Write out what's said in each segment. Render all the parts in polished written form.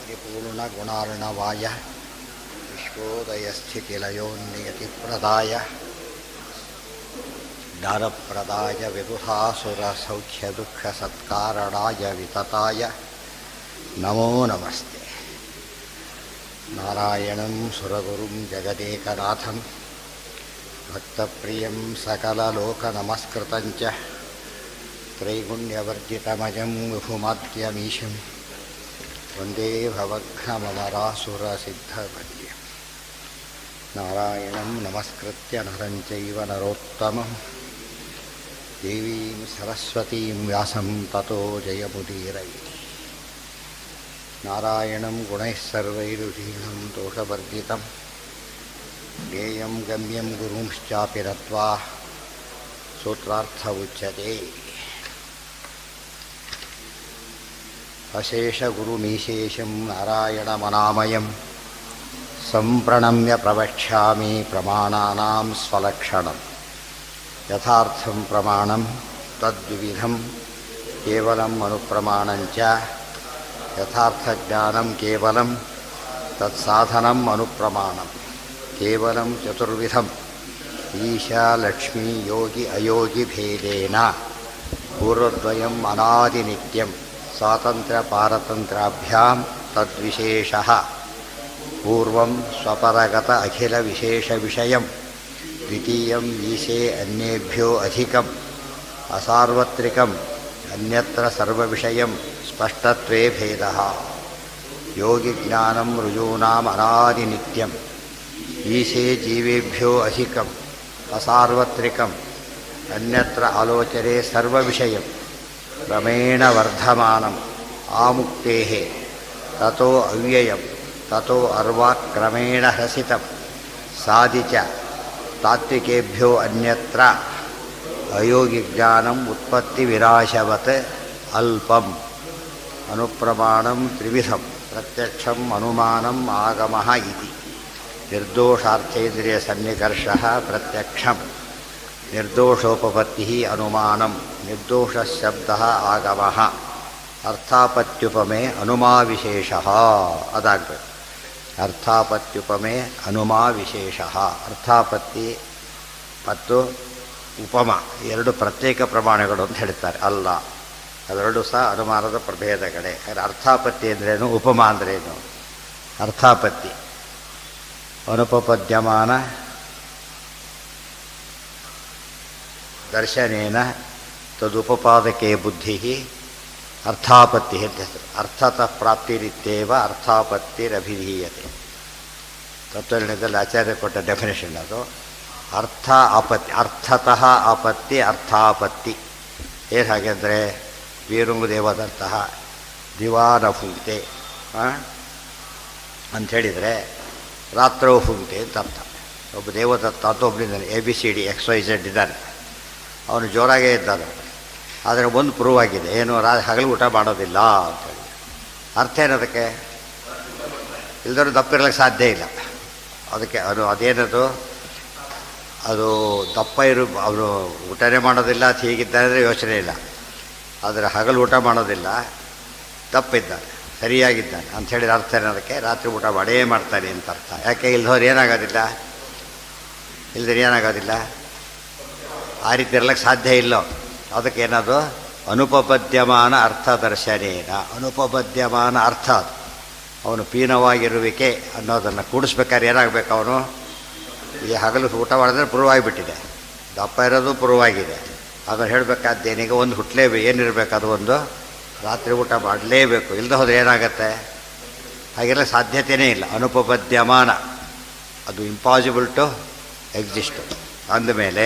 परिपूर्णगुणार्णवाय विश्वोदयस्थितिलयोन्नियतिप्रदाय ज्ञानप्रदाय विबुधासुरसौख्यदुःखसत्कारणाय वितताय नमो नमस्ते। नारायणं सुरगुरुं जगदेकनाथं भक्तप्रियं सकललोकनमस्कृतं च त्रैगुण्यवर्जितमजं विभुमाद्यमीशं वन्दे भवघ्नममरासुरसिद्धवन्द्यं। नारायणं नमस्कृत्य नरं चैव नरोत्तमं देवीं सरस्वतीं व्यासं ततो जयमुदीरये। नारायणं गुणैः सर्वैरुदीर्णं दोषवर्जितं ज्ञेयं गम्यं गुरुंश्चापि नत्वा सूत्रार्थ उच्यते। अशेषगुरुमीशेषं नारायणमनामयं सम्प्रणम्य प्रवक्ष्यामि प्रमाणानां स्वलक्षणं। यथार्थं प्रमाणं तद्विविधं केवलम् अनुप्रमाणं च यथार्थज्ञानं केवलं तत्साधनम् अनुप्रमाणं। केवलं चतुर्विधम् ईशा लक्ष्मी योगी अयोगी भेदेन पूर्वद्वयम् अनादिनित्यं स्वातन्त्र्यपारतन्त्राभ्यां तद्विशेषः। पूर्वं स्वपरगत अखिलविशेषविषयं द्वितीयम् ईशे अन्येभ्यो अधिकम् असार्वत्रिकम् अन्यत्र सर्वविषयं स्पष्टत्वे भेदः। योगिज्ञानं ऋजूनाम् अनादिनित्यम् ईशे जीवेभ्यो अधिकम् असार्वत्रिकम् अन्यत्र आलोचने सर्वविषयं क्रमेण वर्धमानम् आमुक्तेः ततो अव्ययं ततो अर्वाक् क्रमेण ह्रसितं साधि च तात्विकेभ्यो अन्यत्र अयोगिज्ञानम् उत्पत्तिविनाशवत् अल्पम्। अनुप्रमाणं त्रिविधं प्रत्यक्षम् अनुमानम् आगमः इति। निर्दोषार्थेन्द्रियसन्निकर्षः प्रत्यक्षम्, निर्दोषोपपत्तिः अनुमानं, निर्दोषशब्दः आगमः। अर्थापत्युपमे अनुमाविशेषः अदाಗಬೇಕು। ಅರ್ಥಾಪತ್ಯುಪಮೆ ಅನುಮಾವಿಶೇಷಃ ಅರ್ಥಾಪತ್ತಿ ಮತ್ತು ಉಪಮ ಎರಡು ಪ್ರತ್ಯೇಕ ಪ್ರಮಾಣಗಳು ಅಂತ ಹೇಳ್ತಾರೆ. ಅಲ್ಲ, ಅವೆರಡು ಸಹ ಅನುಮಾನದ ಪ್ರಭೇದಗಳೇ. ಅರ್ಥಾಪತ್ತಿ ಅಂದ್ರೇನು, ಉಪಮ ಅಂದ್ರೇನು? ಅರ್ಥಾಪತ್ತಿ ಅನುಪಪದ್ಯಮಾನ ದರ್ಶನೇನ ತದುಪಪಾದಕೆ ಬುದ್ಧಿ ಅರ್ಥಾಪತ್ತಿ ಅಂತ ಹೆಸರು. ಅರ್ಥತಃ ಪ್ರಾಪ್ತಿರಿತ್ಯೇವ ಅರ್ಥಾಪತ್ತಿರಭಿಧೀಯತೆ. ತತ್ವನಿರ್ಣಯದಲ್ಲಿ ಆಚಾರ್ಯ ಕೊಟ್ಟ ಡೆಫಿನೇಷನ್ ಅದು. ಅರ್ಥ ಆಪತ್ತಿ, ಅರ್ಥತಃ ಆಪತ್ತಿ ಅರ್ಥಾಪತ್ತಿ. ಏನು ಹಾಗೆಂದರೆ ವೀರುಂಗುದೇವದಂತಹ ದಿವಾನ ಫುಂಕ್ತೆ ಅಂಥೇಳಿದರೆ ರಾತ್ರವು ಫುಂಕ್ತೆ ಅಂತ ಅರ್ಥ. ಒಬ್ಬ ದೇವದತ್ತ ಅಂತ ಒಬ್ಬನಿದ್ದಾನೆ, ABCD XYZ ಇದ್ದಾನೆ. ಅವನು ಜೋರಾಗೇ ಇದ್ದಾನೆ. ಆದರೆ ಒಂದು ಪ್ರೂವ್ ಆಗಿದೆ, ಏನು, ಹಗಲು ಊಟ ಮಾಡೋದಿಲ್ಲ ಅಂತೇಳಿ. ಅರ್ಥ ಏನದಕ್ಕೆ? ಇಲ್ದರೂ ದಪ್ಪಿರಲಿಕ್ಕೆ ಸಾಧ್ಯ ಇಲ್ಲ. ಅದಕ್ಕೆ ಅದೇನದು, ಅದು ದಪ್ಪ ಅವನು ಊಟನೇ ಮಾಡೋದಿಲ್ಲ ಅಂತ ಹೀಗಿದ್ದಾನೆ ಅಂದರೆ ಯೋಚನೆ ಇಲ್ಲ. ಆದರೆ ಹಗಲು ಊಟ ಮಾಡೋದಿಲ್ಲ, ದಪ್ಪಿದ್ದಾನೆ, ಸರಿಯಾಗಿದ್ದಾನೆ ಅಂಥೇಳಿದ ಅರ್ಥ ಏನದಕ್ಕೆ? ರಾತ್ರಿ ಊಟ ಮಾಡೇ ಮಾಡ್ತಾನೆ ಅಂತ ಅರ್ಥ. ಯಾಕೆ ಇಲ್ದವ್ರು ಏನಾಗೋದಿಲ್ಲ, ಇಲ್ದರೆ ಏನಾಗೋದಿಲ್ಲ, ಆ ರೀತಿ ಇರಲಿಕ್ಕೆ ಸಾಧ್ಯ ಇಲ್ಲ. ಅದಕ್ಕೆ ಏನದು, ಅನುಪಪದ್ಯಮಾನ ಅರ್ಥದರ್ಶನೇನ. ಅನುಪಪದ್ಯಮಾನ ಅರ್ಥ ಅದು. ಅವನು ಪೀನವಾಗಿರುವಿಕೆ ಅನ್ನೋದನ್ನು ಕೂಡಿಸ್ಬೇಕಾದ್ರೆ ಏನಾಗಬೇಕು, ಅವನು ಈ ಹಗಲು ಊಟ ಮಾಡಿದ್ರೆ ಪ್ರೂವ್ ಆಗಿಬಿಟ್ಟಿದೆ, ದಪ್ಪ ಇರೋದು ಪ್ರೂವ್ ಆಗಿದೆ. ಅದನ್ನು ಹೇಳಬೇಕಾದ್ದೇನೀಗ ಒಂದು ಹುಟ್ಟಲೇಬೇಕು. ಏನಿರಬೇಕು ಅದು, ಒಂದು ರಾತ್ರಿ ಊಟ ಮಾಡಲೇಬೇಕು. ಇಲ್ಲದೆ ಹೋದರೆ ಏನಾಗತ್ತೆ? ಹಾಗೆಲ್ಲ ಸಾಧ್ಯತೆಯೇ ಇಲ್ಲ. ಅನುಪಪದ್ಯಮಾನ ಅದು ಇಂಪಾಸಿಬಲ್ ಟು ಎಕ್ಸಿಸ್ಟ್ ಅಂದಮೇಲೆ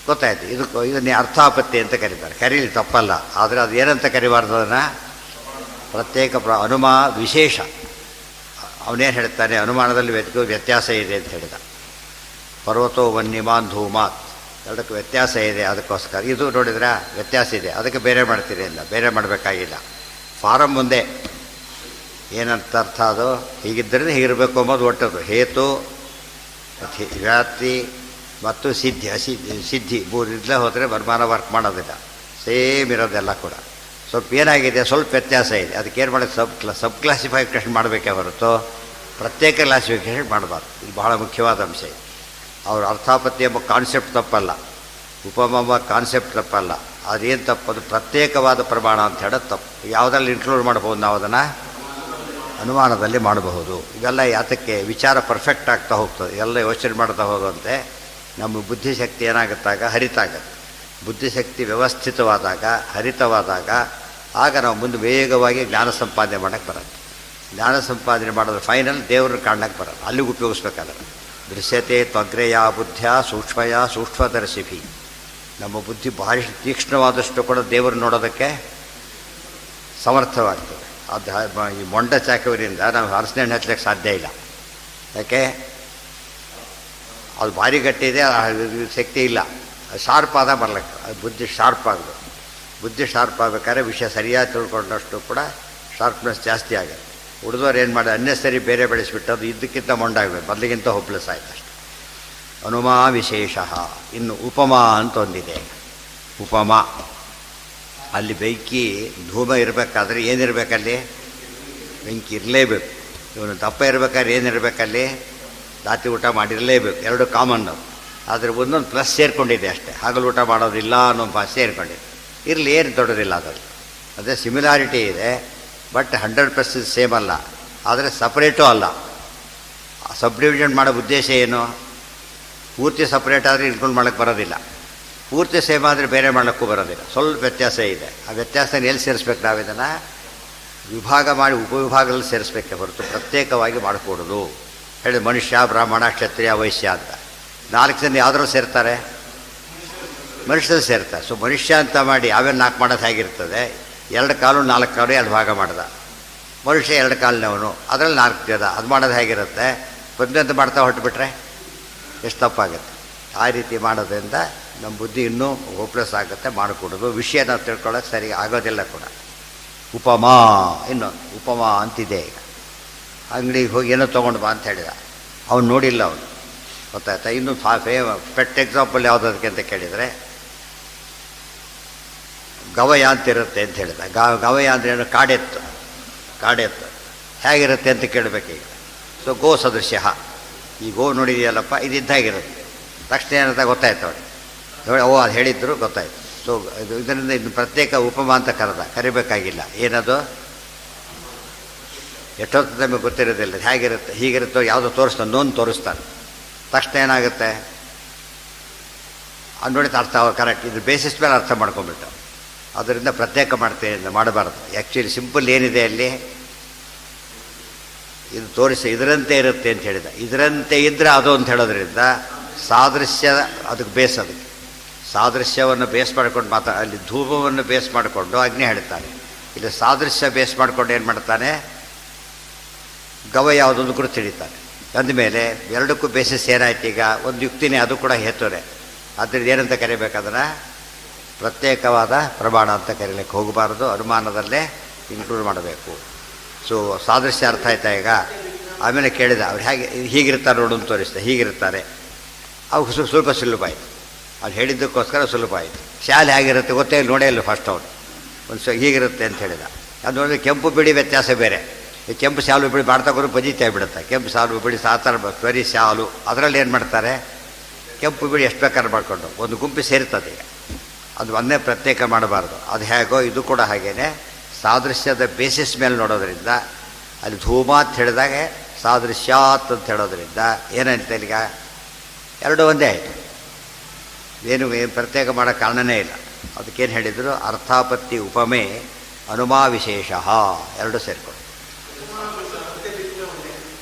ಗೊತ್ತಾಯ್ತು. ಇದನ್ನೇ ಅರ್ಥಾಪತ್ತಿ ಅಂತ ಕರೀತಾರೆ. ಕರೀಲಿ ತಪ್ಪಲ್ಲ, ಆದರೆ ಅದು ಏನಂತ ಕರಿಬಾರ್ದು, ಅದನ್ನು ಪ್ರತ್ಯೇಕ ಅನುಮಾ ವಿಶೇಷ. ಅವನೇನು ಹೇಳ್ತಾನೆ, ಅನುಮಾನದಲ್ಲಿ ವ್ಯತ್ಯಾಸ ಇದೆ ಅಂತ ಹೇಳಿದ. ಪರ್ವತೋ ವನ್ಯಮಾನ್ ಧೂಮಾತ್, ಎರಡಕ್ಕೂ ವ್ಯತ್ಯಾಸ ಇದೆ. ಅದಕ್ಕೋಸ್ಕರ ಇದು ನೋಡಿದ್ರೆ ವ್ಯತ್ಯಾಸ ಇದೆ, ಅದಕ್ಕೆ ಬೇರೆ ಮಾಡ್ತೀರಿ ಇಲ್ಲ, ಬೇರೆ ಮಾಡಬೇಕಾಗಿಲ್ಲ. ಫಾರಮ್ ಮುಂದೆ ಏನಂತ ಅರ್ಥ, ಅದು ಹೀಗಿದ್ದರೆ ಹೀಗಿರಬೇಕು ಅಂಬೋದು ಒಟ್ಟದು. ಹೇತು ವ್ಯಾಪ್ತಿ ಮತ್ತು ಸಿದ್ಧಿ, ಸಿದ್ಧಿ ಮೂರಿದ್ಲೇ ಹೋದರೆ ಬರ್ಮಾನ ವರ್ಕ್ ಮಾಡೋದಿಲ್ಲ. ಸೇಮ್ ಇರೋದೆಲ್ಲ ಕೂಡ ಸ್ವಲ್ಪ ಏನಾಗಿದೆ, ಸ್ವಲ್ಪ ವ್ಯತ್ಯಾಸ ಇದೆ, ಅದಕ್ಕೇನು ಮಾಡೋಕ್ಕೆ ಸಬ್ ಕ್ಲಾಸಿಫಿಕೇಷನ್ ಮಾಡಬೇಕೇ ಹೊರತು ಪ್ರತ್ಯೇಕ ಕ್ಲಾಸಿಫಿಕೇಷನ್ ಮಾಡಬಾರ್ದು. ಇದು ಬಹಳ ಮುಖ್ಯವಾದ ಅಂಶ ಇದೆ. ಅವ್ರ ಅರ್ಥಾಪತ್ತಿ ಎಂಬ ಕಾನ್ಸೆಪ್ಟ್ ತಪ್ಪಲ್ಲ, ಉಪಮ ಎಂಬ ಕಾನ್ಸೆಪ್ಟ್ ತಪ್ಪಲ್ಲ. ಅದೇನು ತಪ್ಪದು, ಪ್ರತ್ಯೇಕವಾದ ಪ್ರಮಾಣ ಅಂತ ಹೇಳೋದು ತಪ್ಪು. ಯಾವುದ್ರಲ್ಲಿ ಇನ್ಕ್ಲೂಡ್ ಮಾಡ್ಬೋದು ನಾವು ಅದನ್ನು? ಅನುಮಾನದಲ್ಲಿ ಮಾಡಬಹುದು. ಇವೆಲ್ಲ ಯಾತಕ್ಕೆ ವಿಚಾರ ಪರ್ಫೆಕ್ಟ್ ಆಗ್ತಾ ಹೋಗ್ತದೆ, ಎಲ್ಲ ಯೋಚನೆ ಮಾಡ್ತಾ ಹೋದಂತೆ ನಮ್ಮ ಬುದ್ಧಿಶಕ್ತಿ ಏನಾಗುತ್ತಾಗ ಹರಿತಾಗತ್ತೆ. ಬುದ್ಧಿಶಕ್ತಿ ವ್ಯವಸ್ಥಿತವಾದಾಗ, ಹರಿತವಾದಾಗ ಆಗ ನಾವು ಮುಂದೆ ವೇಗವಾಗಿ ಜ್ಞಾನ ಸಂಪಾದನೆ ಮಾಡೋಕ್ಕೆ ಬರುತ್ತೆ. ಜ್ಞಾನ ಸಂಪಾದನೆ ಮಾಡೋದು ಫೈನಲ್ ದೇವ್ರನ್ನ ಕಾಣಕ್ಕೆ ಬರೋದು, ಅಲ್ಲಿಗೆ ಉಪಯೋಗಿಸ್ಬೇಕಾದ್ರೆ. ದೃಶ್ಯತೆ ತ್ವಗ್ರೆಯ ಬುದ್ಧಿಯ ಸೂಕ್ಷ್ಮಯ ಸೂಕ್ಷ್ಮದರ್ಶಿಭಿ. ನಮ್ಮ ಬುದ್ಧಿ ಭಾರಿ ತೀಕ್ಷ್ಣವಾದಷ್ಟು ಕೂಡ ದೇವರು ನೋಡೋದಕ್ಕೆ ಸಮರ್ಥವಾಗ್ತದೆ. ಅದು ಈ ಮೊಂಡ ಚಾಕುವಿನಿಂದ ನಾವು ಹಲಸಿನ ಹಣ್ಣು ಹಚ್ಚಲಿಕ್ಕೆ ಸಾಧ್ಯ ಇಲ್ಲ. ಯಾಕೆ? ಅದು ಭಾರಿ ಗಟ್ಟಿದೆ, ಶಕ್ತಿ ಇಲ್ಲ. ಶಾರ್ಪ್ ಆದ ಬರ್ಲಿಕ್ಕೆ ಅದು ಬುದ್ಧಿ ಶಾರ್ಪ್ ಆಗಬೇಕು. ಬುದ್ಧಿ ಶಾರ್ಪ್ ಆಗಬೇಕಾದ್ರೆ ವಿಷಯ ಸರಿಯಾಗಿ ತಿಳ್ಕೊಂಡಷ್ಟು ಕೂಡ ಶಾರ್ಪ್ನೆಸ್ ಜಾಸ್ತಿ ಆಗುತ್ತೆ. ಉಳಿದವ್ರು ಏನು ಮಾಡಿ ಅನ್ನೆಸರಿ ಬೇರೆ ಬೆಳೆಸಿಬಿಟ್ಟು ಅದು ಇದ್ದಕ್ಕಿಂತ ಮೊಂಡಾಗಬೇಕು, ಮೊದಲಿಗಿಂತ ಹೋಪ್ಲೆಸ್ ಆಯ್ತು ಅಷ್ಟೆ. ಅನುಮಾ ವಿಶೇಷ. ಇನ್ನು ಉಪಮಾ ಅಂತ ಒಂದಿದೆ. ಉಪಮಾ ಅಲ್ಲಿ ಬೆಂಕಿ ಧೂಮ ಇರಬೇಕಾದ್ರೆ ಏನಿರಬೇಕಲ್ಲಿ? ಬೆಂಕಿ ಇರಲೇಬೇಕು. ಇವನು ದಪ್ಪ ಇರಬೇಕಾದ್ರೆ ಏನಿರಬೇಕಲ್ಲಿ? ರಾತ್ರಿ ಊಟ ಮಾಡಿರಲೇಬೇಕು. ಎರಡು ಕಾಮನ್ನು. ಆದರೆ ಒಂದೊಂದು ಪ್ಲಸ್ ಸೇರಿಕೊಂಡಿದೆ ಅಷ್ಟೇ. ಹಗಲು ಊಟ ಮಾಡೋದಿಲ್ಲ ಅನ್ನೋ ಭಾಷೆ ಸೇರಿಕೊಂಡಿದೆ. ಇರಲಿ, ಏನು ದೊಡ್ಡದಿಲ್ಲ ಅದರಲ್ಲಿ. ಅದೇ ಸಿಮಿಲಾರಿಟಿ ಇದೆ, ಬಟ್ 100% ಸೇಮ್ ಅಲ್ಲ. ಆದರೆ ಸಪ್ರೇಟೂ ಅಲ್ಲ. ಸಬ್ ಡಿವಿಷನ್ ಮಾಡೋ ಉದ್ದೇಶ ಏನು? ಪೂರ್ತಿ ಸಪ್ರೇಟ್ ಆದರೆ ಇನ್ಕ್ಲೂಡ್ ಮಾಡೋಕ್ಕೆ ಬರೋದಿಲ್ಲ, ಪೂರ್ತಿ ಸೇಮ್ ಆದರೆ ಬೇರೆ ಮಾಡೋಕ್ಕೂ ಬರೋದಿಲ್ಲ. ಸ್ವಲ್ಪ ವ್ಯತ್ಯಾಸ ಇದೆ. ಆ ವ್ಯತ್ಯಾಸನ ಎಲ್ಲಿ ಸೇರಿಸ್ಬೇಕು? ನಾವು ಇದನ್ನು ವಿಭಾಗ ಮಾಡಿ ಉಪವಿಭಾಗದಲ್ಲಿ ಸೇರಿಸ್ಬೇಕೆ ಹೊರತು ಪ್ರತ್ಯೇಕವಾಗಿ ಮಾಡಿಕೊಡೋದು. ಹೇಳಿದ ಮನುಷ್ಯ, ಬ್ರಾಹ್ಮಣ, ಕ್ಷತ್ರಿಯ, ವೈಶ್ಯ ಅಂತ 4 ಜನ ಯಾವ್ದಾರು ಸೇರ್ತಾರೆ? ಮನುಷ್ಯರು ಸೇರ್ತಾರೆ. ಸೊ ಮನುಷ್ಯ ಅಂತ ಮಾಡಿ ಆಮೇಲೆ 4 ಮಾಡೋದು ಹೇಗಿರ್ತದೆ? 2 ಕಾಲು 4 ಕಾಲು 2 ಭಾಗ ಮಾಡ್ದ ಮನುಷ್ಯ. 2 ಕಾಲಿನವನು, ಅದರಲ್ಲಿ 4 ಜನ. ಅದು ಮಾಡೋದು ಹೇಗಿರುತ್ತೆ? ಪದ್ಧತಿ ಮಾಡ್ತಾ ಹೊರಟುಬಿಟ್ರೆ ಎಷ್ಟು ತಪ್ಪಾಗುತ್ತೆ. ಆ ರೀತಿ ಮಾಡೋದ್ರಿಂದ ನಮ್ಮ ಬುದ್ಧಿ ಇನ್ನೂ ಹೋಪ್ಲೆಸ್ ಆಗುತ್ತೆ. ಮಾಡಿಕೊಡೋದು ವಿಷಯ ನಾವು ತಿಳ್ಕೊಳ್ಳೋಕೆ ಸರಿ ಆಗೋದಿಲ್ಲ ಕೂಡ. ಉಪಮಾ, ಇನ್ನೊಂದು ಉಪಮಾ ಅಂತಿದೆ. ಈಗ ಅಂಗಡಿಗೆ ಹೋಗಿ ಏನೋ ತೊಗೊಂಡು ಬಾ ಅಂತ ಹೇಳಿದ, ಅವ್ನು ನೋಡಿಲ್ಲ. ಅವನು ಗೊತ್ತಾಯ್ತಾ? ಇನ್ನು ಪೆಟ್ ಎಕ್ಸಾಂಪಲ್ ಯಾವುದು ಅದಕ್ಕೆ ಅಂತ ಕೇಳಿದರೆ ಗವಯ ಅಂತಿರುತ್ತೆ ಅಂತ ಹೇಳಿದ. ಗವಯ ಅಂದರೆ ಏನು? ಕಾಡೆತ್ತು. ಕಾಡೆತ್ತು ಹೇಗಿರುತ್ತೆ ಅಂತ ಕೇಳಬೇಕೀಗ. So go ಸದೃಶ್ಯ. ಈ ಗೋ ನೋಡಿದೆಯಲ್ಲಪ್ಪ, ಇದು ಇದ್ದಾಗಿರುತ್ತೆ. ತಕ್ಷಣ ಏನಂತ ಗೊತ್ತಾಯ್ತು ಅವನಿಗೆ. ನೋಡಿ, ಓ ಅದು ಹೇಳಿದ್ರು ಗೊತ್ತಾಯ್ತು. ಸೊ ಇದರಿಂದ ಇನ್ನು ಪ್ರತ್ಯೇಕ ಉಪಮಾ ಅಂತ ಕರಿಬೇಕಾಗಿಲ್ಲ. ಏನದು? ಎಷ್ಟೊತ್ತು ನಮಗೆ ಗೊತ್ತಿರೋದಿಲ್ಲ ಹೇಗಿರುತ್ತೆ. ಹೀಗಿರುತ್ತೋ ಯಾವುದೋ ತೋರಿಸ್ತಾನೆ, ನೋನ್ ತೋರಿಸ್ತಾನೆ. ತಕ್ಷಣ ಏನಾಗುತ್ತೆ? ಅದು ನೋಡಿದ ಅರ್ಥ ಕರೆಕ್ಟ್, ಇದು ಬೇಸಿಸ್ ಮೇಲೆ ಅರ್ಥ ಮಾಡ್ಕೊಂಬಿಟ್ಟು ಅದರಿಂದ ಪ್ರತ್ಯೇಕ ಮಾಡಬಾರ್ದು. ಆ್ಯಕ್ಚುಲಿ ಸಿಂಪಲ್ ಏನಿದೆ ಅಲ್ಲಿ, ಇದು ತೋರಿಸಿ ಇದರಂತೆ ಇರುತ್ತೆ ಅಂತ ಹೇಳಿದ. ಇದರಂತೆ ಇದ್ದರೆ ಅದು ಅಂತ ಹೇಳೋದ್ರಿಂದ ಸಾದೃಶ್ಯ ಅದಕ್ಕೆ ಬೇಸ್. ಅದಕ್ಕೆ ಸಾದೃಶ್ಯವನ್ನು ಬೇಸ್ ಮಾಡ್ಕೊಂಡು ಅಲ್ಲಿ ಧೂಮವನ್ನು ಬೇಸ್ ಮಾಡಿಕೊಂಡು ಅಗ್ನಿ ಹೇಳ್ತಾನೆ. ಇಲ್ಲಿ ಸಾದೃಶ್ಯ ಬೇಸ್ ಮಾಡಿಕೊಂಡು ಏನು ಮಾಡ್ತಾನೆ? ಗವ ಯಾವುದೊಂದು ಗುರುತು ಹಿಡಿತಾನೆ. ಅಂದಮೇಲೆ ಎರಡಕ್ಕೂ ಬೇಸಿಸ್ ಏನಾಯ್ತು? ಈಗ ಒಂದು ಯುಕ್ತಿನೇ, ಅದು ಕೂಡ ಹೇತುವೆ. ಆದ್ದರಿಂದ ಏನಂತ ಕರಿಬೇಕಾದ್ರೆ ಪ್ರತ್ಯೇಕವಾದ ಪ್ರಮಾಣ ಅಂತ ಕರೀಲಿಕ್ಕೆ ಹೋಗಬಾರ್ದು. ಅನುಮಾನದಲ್ಲೇ ಇನ್ಕ್ಲೂಡ್ ಮಾಡಬೇಕು. ಸೊ ಸಾದೃಶ್ಯ ಅರ್ಥ ಆಯ್ತಾ ಈಗ? ಆಮೇಲೆ ಕೇಳಿದ, ಅವ್ರು ಹೇಗೆ ಹೀಗಿರ್ತಾರೆ ನೋಡು ಅಂತ ತೋರಿಸ್ದೆ. ಹೀಗಿರ್ತಾರೆ. ಅವು ಸ್ವಲ್ಪ ಸುಲಭ ಆಯಿತು. ಅದು ಹೇಳಿದ್ದಕ್ಕೋಸ್ಕರ ಸುಲಭ ಆಯಿತು. ಶಾಲೆ ಹೇಗಿರುತ್ತೆ ಗೊತ್ತೇ ನೋಡೇ ಇಲ್ಲ ಫಸ್ಟ್ ಅವನು. ಒಂದು ಹೀಗಿರುತ್ತೆ ಅಂತ ಹೇಳಿದ. ಅದು ನೋಡಿದ್ರೆ ಕೆಂಪು ಬಿಳಿ ವ್ಯತ್ಯಾಸ ಬೇರೆ. ಈ ಕೆಂಪು ಶಾಲು ಬಿಡಿ ಮಾಡ್ತಕ್ಕೂ ಬಜಿತಾ ಬಿಡುತ್ತೆ. ಕೆಂಪು ಶಾಲು ಬಿಡಿ ಸಾತರ ಬರೀ ಶಾಲು, ಅದರಲ್ಲಿ ಏನು ಮಾಡ್ತಾರೆ? ಕೆಂಪು ಬಿಡಿ ಎಷ್ಟು ಬೇಕಾದ್ರೆ ಮಾಡಿಕೊಂಡು ಒಂದು ಗುಂಪು ಸೇರ್ತದೆ. ಈಗ ಅದು ಒಂದೇ ಪ್ರತ್ಯೇಕ ಮಾಡಬಾರ್ದು. ಅದು ಹೇಗೋ ಇದು ಕೂಡ ಹಾಗೇ ಸಾದೃಶ್ಯದ ಬೇಸಿಸ್ ಮೇಲೆ ನೋಡೋದ್ರಿಂದ ಅಲ್ಲಿ ಧೂಮಾತ್ ಹೇಳಿದಾಗ ಸಾದೃಶ್ಯಾತ್ ಅಂತ ಹೇಳೋದ್ರಿಂದ ಏನಂತ ಈಗ ಎರಡು ಒಂದೇ ಆಯಿತು. ಏನು ಪ್ರತ್ಯೇಕ ಮಾಡೋ ಕಾರಣನೇ ಇಲ್ಲ. ಅದಕ್ಕೇನು ಹೇಳಿದರು? ಅರ್ಥಾಪತ್ತಿ ಉಪಮೆ ಅನುಮಾ ವಿಶೇಷ ಎರಡು ಸೇರಿಕೊಂಡು.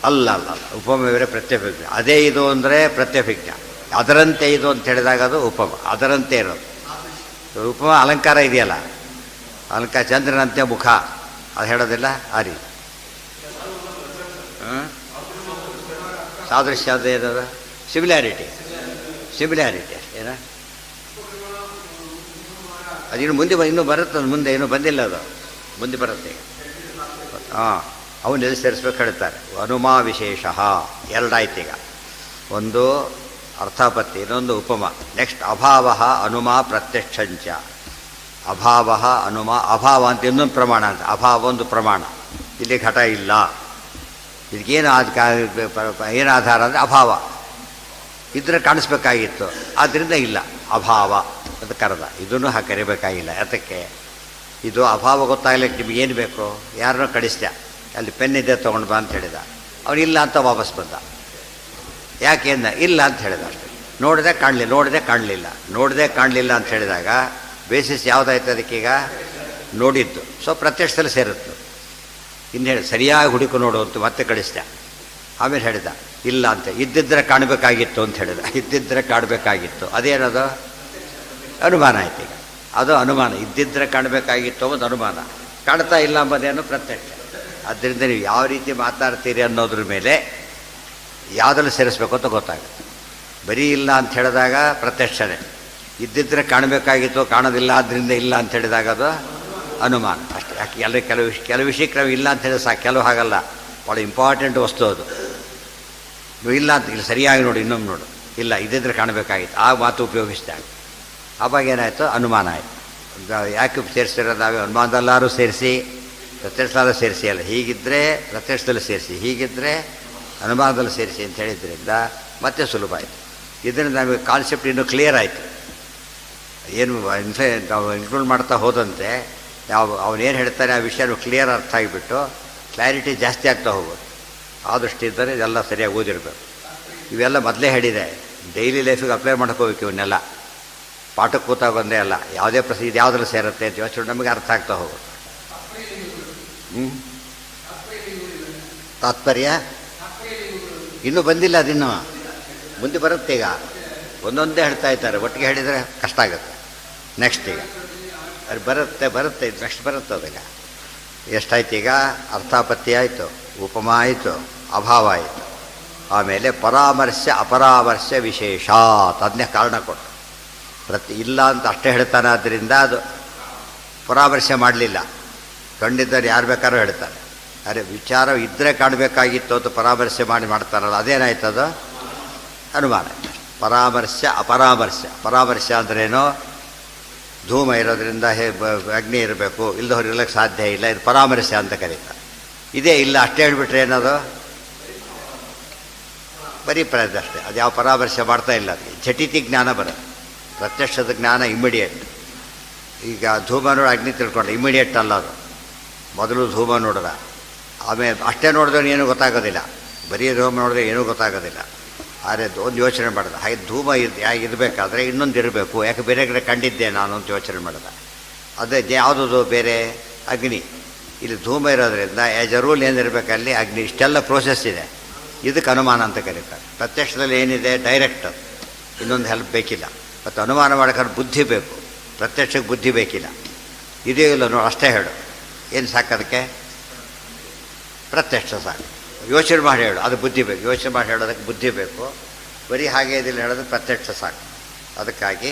ಅಲ್ಲ ಅಲ್ಲ ಅಲ್ಲ, ಉಪಮೆ ಬೇರೆ ಪ್ರತ್ಯಭಿಜ್ಞ. ಅದೇ ಇದು ಅಂದರೆ ಪ್ರತ್ಯಭಿಜ್ಞ. ಅದರಂತೆ ಇದು ಅಂತ ಹೇಳಿದಾಗ ಅದು ಉಪಮ. ಅದರಂತೆ ಇರೋದು ಉಪಮ. ಅಲಂಕಾರ ಇದೆಯಲ್ಲ, ಅಲಂಕಾರ ಚಂದ್ರನಂತೆ ಮುಖ, ಅದು ಹೇಳೋದಿಲ್ಲ ಆ ರೀತಿ. ಸಾದೃಶ್ಯ ಅದು ಏನದು? ಸಿಮಿಲ್ಯಾರಿಟಿ. ಸಿಮಿಲ್ಯಾರಿಟಿ ಏನ? ಅದು ಇನ್ನು ಮುಂದೆ ಇನ್ನೂ ಬರುತ್ತೆ. ಮುಂದೆ ಇನ್ನೂ ಬಂದಿಲ್ಲ, ಅದು ಮುಂದೆ ಬರುತ್ತೆ. ಹಾಂ, ಅವನ್ನೆಲ್ಲಿ ಸೇರಿಸ್ಬೇಕು ಹೇಳ್ತಾರೆ. ಅನುಮಾ ವಿಶೇಷ ಎರಡಾಯ್ತು ಈಗ. ಒಂದು ಅರ್ಥಾಪತ್ತಿ, ಇನ್ನೊಂದು ಉಪಮ. ನೆಕ್ಸ್ಟ್ ಅಭಾವ ಅನುಮಾ ಪ್ರತ್ಯಕ್ಷಂಚ. ಅಭಾವ ಅಭಾವ ಅಂತ ಇನ್ನೊಂದು ಪ್ರಮಾಣ ಅಂತ. ಅಭಾವ ಒಂದು ಪ್ರಮಾಣ, ಇಲ್ಲಿ ಘಟ ಇಲ್ಲ. ಇದಕ್ಕೇನು ಏನು ಆಧಾರ ಅಂದರೆ ಅಭಾವ ಇದ್ರೆ ಕಾಣಿಸ್ಬೇಕಾಗಿತ್ತು, ಆದ್ದರಿಂದ ಇಲ್ಲ, ಅಭಾವ ಅಂತ ಕರೆದ. ಇದನ್ನು ಹಾಗೆ ಕರಿಬೇಕಾಗಿಲ್ಲ. ಯಾತಕ್ಕೆ? ಇದು ಅಭಾವ ಗೊತ್ತಾಗ್ಲಿಕ್ಕೆ ನಿಮಗೇನು ಬೇಕು? ಯಾರನ್ನೋ ಕಳಿಸ್ದೆ, ಅಲ್ಲಿ ಪೆನ್ ಇದೆ ತೊಗೊಂಡು ಬಾ ಅಂತ ಹೇಳಿದ. ಅವನು ಇಲ್ಲ ಅಂತ ವಾಪಸ್ ಬಂದ. ಯಾಕೆಂದ? ಇಲ್ಲ ಅಂತ ಹೇಳಿದ ಅಷ್ಟೇ. ನೋಡಿದೆ ಕಾಣಲಿಲ್ಲ ಅಂತ ಹೇಳಿದಾಗ ಬೇಸಿಸ್ ಯಾವುದಾಯ್ತು ಅದಕ್ಕೀಗ? ನೋಡಿದ್ದು. ಸೊ ಪ್ರತ್ಯಕ್ಷದಲ್ಲಿ ಸೇರುತ್ತೆ. ಇನ್ನು ಹೇಳಿ ಸರಿಯಾಗಿ ಹುಡುಕು ನೋಡು ಅಂತ ಮತ್ತೆ ಕಳಿಸ್ದೆ. ಆಮೇಲೆ ಹೇಳಿದ ಇಲ್ಲ ಅಂತ. ಇದ್ದಿದ್ದರೆ ಕಾಣಬೇಕಾಗಿತ್ತು ಅಂತ ಹೇಳಿದ. ಇದ್ದಿದ್ದರೆ ಕಾಣಬೇಕಾಗಿತ್ತು, ಅದೇನದು? ಅನುಮಾನ ಆಯ್ತು. ಈಗ ಅದು ಅನುಮಾನ. ಇದ್ದಿದ್ದರೆ ಕಾಣಬೇಕಾಗಿತ್ತು ಒಂದು ಅನುಮಾನ, ಕಾಣ್ತಾ ಇಲ್ಲ ಅಂಬೋದೇನು ಪ್ರತ್ಯಕ್ಷ. ಆದ್ದರಿಂದ ನೀವು ಯಾವ ರೀತಿ ಮಾತಾಡ್ತೀರಿ ಅನ್ನೋದ್ರ ಮೇಲೆ ಯಾವುದನ್ನು ಸೇರಿಸ್ಬೇಕು ಅಂತ ಗೊತ್ತಾಗುತ್ತೆ. ಬರೀ ಇಲ್ಲ ಅಂತ ಹೇಳಿದಾಗ ಪ್ರತ್ಯಕ್ಷನೇ, ಇದ್ದಿದ್ದರೆ ಕಾಣಬೇಕಾಗಿತ್ತು ಕಾಣೋದಿಲ್ಲ ಆದ್ದರಿಂದ ಇಲ್ಲ ಅಂತ ಹೇಳಿದಾಗ ಅದು ಅನುಮಾನ ಅಷ್ಟೇ. ಯಾಕೆ ಎಲ್ಲ ಕೆಲವು ವಿಷಯಕ್ಕೆ ನಾವು ಇಲ್ಲ ಅಂತ ಹೇಳಿದ್ರೆ ಸಾಕು. ಕೆಲವು ಹಾಗಲ್ಲ, ಭಾಳ ಇಂಪಾರ್ಟೆಂಟ್ ವಸ್ತು ಅದು. ನೀವು ಇಲ್ಲ ಅಂತ ಇಲ್ಲಿ ಸರಿಯಾಗಿ ನೋಡಿ, ಇನ್ನೊಮ್ಮೆ ನೋಡು, ಇಲ್ಲ ಇದ್ದಿದ್ರೆ ಕಾಣಬೇಕಾಗಿತ್ತು, ಆ ಮಾತು ಉಪಯೋಗಿಸಿದಾಗ ಆವಾಗ ಏನಾಯಿತು? ಅನುಮಾನ ಆಯಿತು. ಯಾಕೆ ಸೇರಿಸಿರೋದು? ನಾವೇ ಅನುಮಾನದಲ್ಲಾರು ಸೇರಿಸಿ ಪ್ರತ್ಯಕ್ಷದಲ್ಲೂ ಸೇರಿಸಿ ಅಲ್ಲ, ಹೀಗಿದ್ದರೆ ಪ್ರತ್ಯಕ್ಷದಲ್ಲಿ ಸೇರಿಸಿ, ಹೀಗಿದ್ದರೆ ಅನುಮಾನದಲ್ಲಿ ಸೇರಿಸಿ ಅಂತ ಹೇಳಿದ್ರಿಂದ ಮತ್ತೆ ಸುಲಭ ಆಯಿತು. ಇದರಿಂದ ನಮಗೆ ಕಾನ್ಸೆಪ್ಟ್ ಇನ್ನೂ ಕ್ಲಿಯರ್ ಆಯಿತು. ಏನು ನಾವು ಇನ್ಕ್ಲೂಡ್ ಮಾಡ್ತಾ ಹೋದಂತೆ ಅವನೇನು ಹೇಳ್ತಾನೆ ಆ ವಿಷಯ ಕ್ಲಿಯರ್ ಅರ್ಥ ಆಗಿಬಿಟ್ಟು ಕ್ಲಾರಿಟಿ ಜಾಸ್ತಿ ಆಗ್ತಾ ಹೋಗೋದು. ಆ ದೃಷ್ಟಿಯಿದ್ದರೆ ಇದೆಲ್ಲ ಸರಿಯಾಗಿ ಓದಿರಬೇಕು. ಇವೆಲ್ಲ ಮೊದಲೇ ಹೇಳಿದೆ, ಡೈಲಿ ಲೈಫಿಗೆ ಅಪ್ಲೈ ಮಾಡ್ಕೋಬೇಕು. ಇವನ್ನೆಲ್ಲ ಪಾಠಕ್ಕೆ ಕೂತಾಗ ಒಂದೇ ಅಲ್ಲ, ಯಾವುದೇ ಇದು ಯಾವುದ್ರಲ್ಲಿ ಸೇರುತ್ತೆ ಅಂತ ಯೋಚನೆ ನಮಗೆ ಅರ್ಥ ಆಗ್ತಾ ಹೋಗೋದು. ತಾತ್ಪರ್ಯ ಇನ್ನೂ ಬಂದಿಲ್ಲ, ಅದಿನ್ನೂ ಮುಂದೆ ಬರುತ್ತೆ. ಈಗ ಒಂದೊಂದೇ ಹೇಳ್ತಾ ಇದ್ದಾರೆ, ಒಟ್ಟಿಗೆ ಹೇಳಿದರೆ ಕಷ್ಟ ಆಗುತ್ತೆ. ನೆಕ್ಸ್ಟ್ ಈಗ ಅದು ಬರುತ್ತೆ ಇದು ನೆಕ್ಸ್ಟ್ ಬರುತ್ತೆ. ಅದೀಗ ಎಷ್ಟಾಯ್ತು? ಈಗ ಅರ್ಥಾಪತ್ತಿ ಆಯಿತು, ಉಪಮಾ ಆಯಿತು, ಅಭಾವ ಆಯಿತು. ಆಮೇಲೆ ಪರಾಮರ್ಶ್ಯ ಅಪರಾಮರ್ಶ್ಯ ವಿಶೇಷಾತ್, ಅದನ್ನೇ ಕಾರಣ ಕೊಟ್ಟು ಇಲ್ಲ ಅಂತ ಅಷ್ಟೇ ಹೇಳ್ತಾನೆ. ಆದ್ದರಿಂದ ಅದು ಪರಾಮರ್ಶೆ ಮಾಡಲಿಲ್ಲ. ಕಂಡಿದ್ದರೆ ಯಾರು ಬೇಕಾದ್ರೂ ಹೇಳ್ತಾರೆ. ಅರೆ ವಿಚಾರ ಇದ್ದರೆ ಕಾಣಬೇಕಾಗಿತ್ತು ಅಂತ ಪರಾಮರ್ಶೆ ಮಾಡ್ತಾರಲ್ಲ, ಅದೇನಾಯ್ತದು? ಅನುಮಾನ. ಪರಾಮರ್ಶ್ಯ ಅಪರಾಮರ್ಶ್ಯ ಅಂದ್ರೇನು? ಧೂಮ ಇರೋದ್ರಿಂದ ಅಗ್ನಿ ಇರಬೇಕು, ಇಲ್ಲದವ್ರು ಇರಲಿಕ್ಕೆ ಸಾಧ್ಯ ಇಲ್ಲ, ಇದು ಪರಾಮರ್ಶೆ ಅಂತ ಕರೀತಾರೆ. ಇದೇ ಇಲ್ಲ ಅಷ್ಟೇ ಹೇಳಿಬಿಟ್ರೆ ಏನದು? ಬರೀ ಪ್ರಯತ್ನ ಅಷ್ಟೇ. ಅದು ಯಾವ ಪರಾಮರ್ಶೆ ಮಾಡ್ತಾ ಇಲ್ಲ. ಅದಕ್ಕೆ ಝಟಿತಿ ಜ್ಞಾನ ಬರುತ್ತೆ. ಪ್ರತ್ಯಕ್ಷದ ಜ್ಞಾನ ಇಮ್ಮಿಡಿಯೇಟ್. ಈಗ ಧೂಮ ನೋಡಿ ಅಗ್ನಿ ತಿಳ್ಕೊಂಡ್ರೆ ಇಮ್ಮಿಡಿಯೇಟ್ ಅಲ್ಲ ಅದು. ಮೊದಲು ಧೂಮ ನೋಡಿದ, ಆಮೇಲೆ ಅಷ್ಟೇ ನೋಡಿದ್ರೆ ಏನೂ ಗೊತ್ತಾಗೋದಿಲ್ಲ. ಬರೀ ಧೂಮ ನೋಡಿದ್ರೆ ಏನೂ ಗೊತ್ತಾಗೋದಿಲ್ಲ. ಆದರೆ ಒಂದು ಯೋಚನೆ ಮಾಡಿದ, ಹಾಗೆ ಧೂಮ ಇರಬೇಕಾದ್ರೆ ಇನ್ನೊಂದು ಇರಬೇಕು, ಯಾಕೆ ಬೇರೆ ಕಡೆ ಕಂಡಿದ್ದೆ ನಾನು ಅಂತ ಯೋಚನೆ ಮಾಡಿದ. ಅದೇ ಯಾವುದದು ಬೇರೆ? ಅಗ್ನಿ. ಇಲ್ಲಿ ಧೂಮ ಇರೋದ್ರಿಂದ ಆ್ಯಸ್ ಎ ರೂಲ್ ಏನಿರಬೇಕು ಅಲ್ಲಿ ಅಗ್ನಿ. ಇಷ್ಟೆಲ್ಲ ಪ್ರೋಸೆಸ್ ಇದೆ. ಇದಕ್ಕೆ ಅನುಮಾನ ಅಂತ ಕರೀತಾರೆ. ಪ್ರತ್ಯಕ್ಷದಲ್ಲಿ ಏನಿದೆ? ಡೈರೆಕ್ಟ್, ಇನ್ನೊಂದು ಹೆಲ್ಪ್ ಬೇಕಿಲ್ಲ. ಮತ್ತು ಅನುಮಾನ ಮಾಡೋಕ್ಕಾದ್ರೆ ಬುದ್ಧಿ ಬೇಕು, ಪ್ರತ್ಯಕ್ಷಕ್ಕೆ ಬುದ್ಧಿ ಬೇಕಿಲ್ಲ. ಇದೇ ಇಲ್ಲ ನೋಡಿ, ಅಷ್ಟೇ ಹೇಳು, ಏನು ಸಾಕು ಅದಕ್ಕೆ? ಪ್ರತ್ಯಕ್ಷ ಸಾಕು. ಯೋಚನೆ ಮಾಡಿ ಹೇಳು, ಅದು ಬುದ್ಧಿ ಬೇಕು. ಯೋಚನೆ ಮಾಡಿ ಹೇಳೋದಕ್ಕೆ ಬುದ್ಧಿ ಬೇಕು. ಬರೀ ಹಾಗೆ ಇದಿಲ್ಲ ಹೇಳೋದು ಪ್ರತ್ಯಕ್ಷ ಸಾಕು. ಅದಕ್ಕಾಗಿ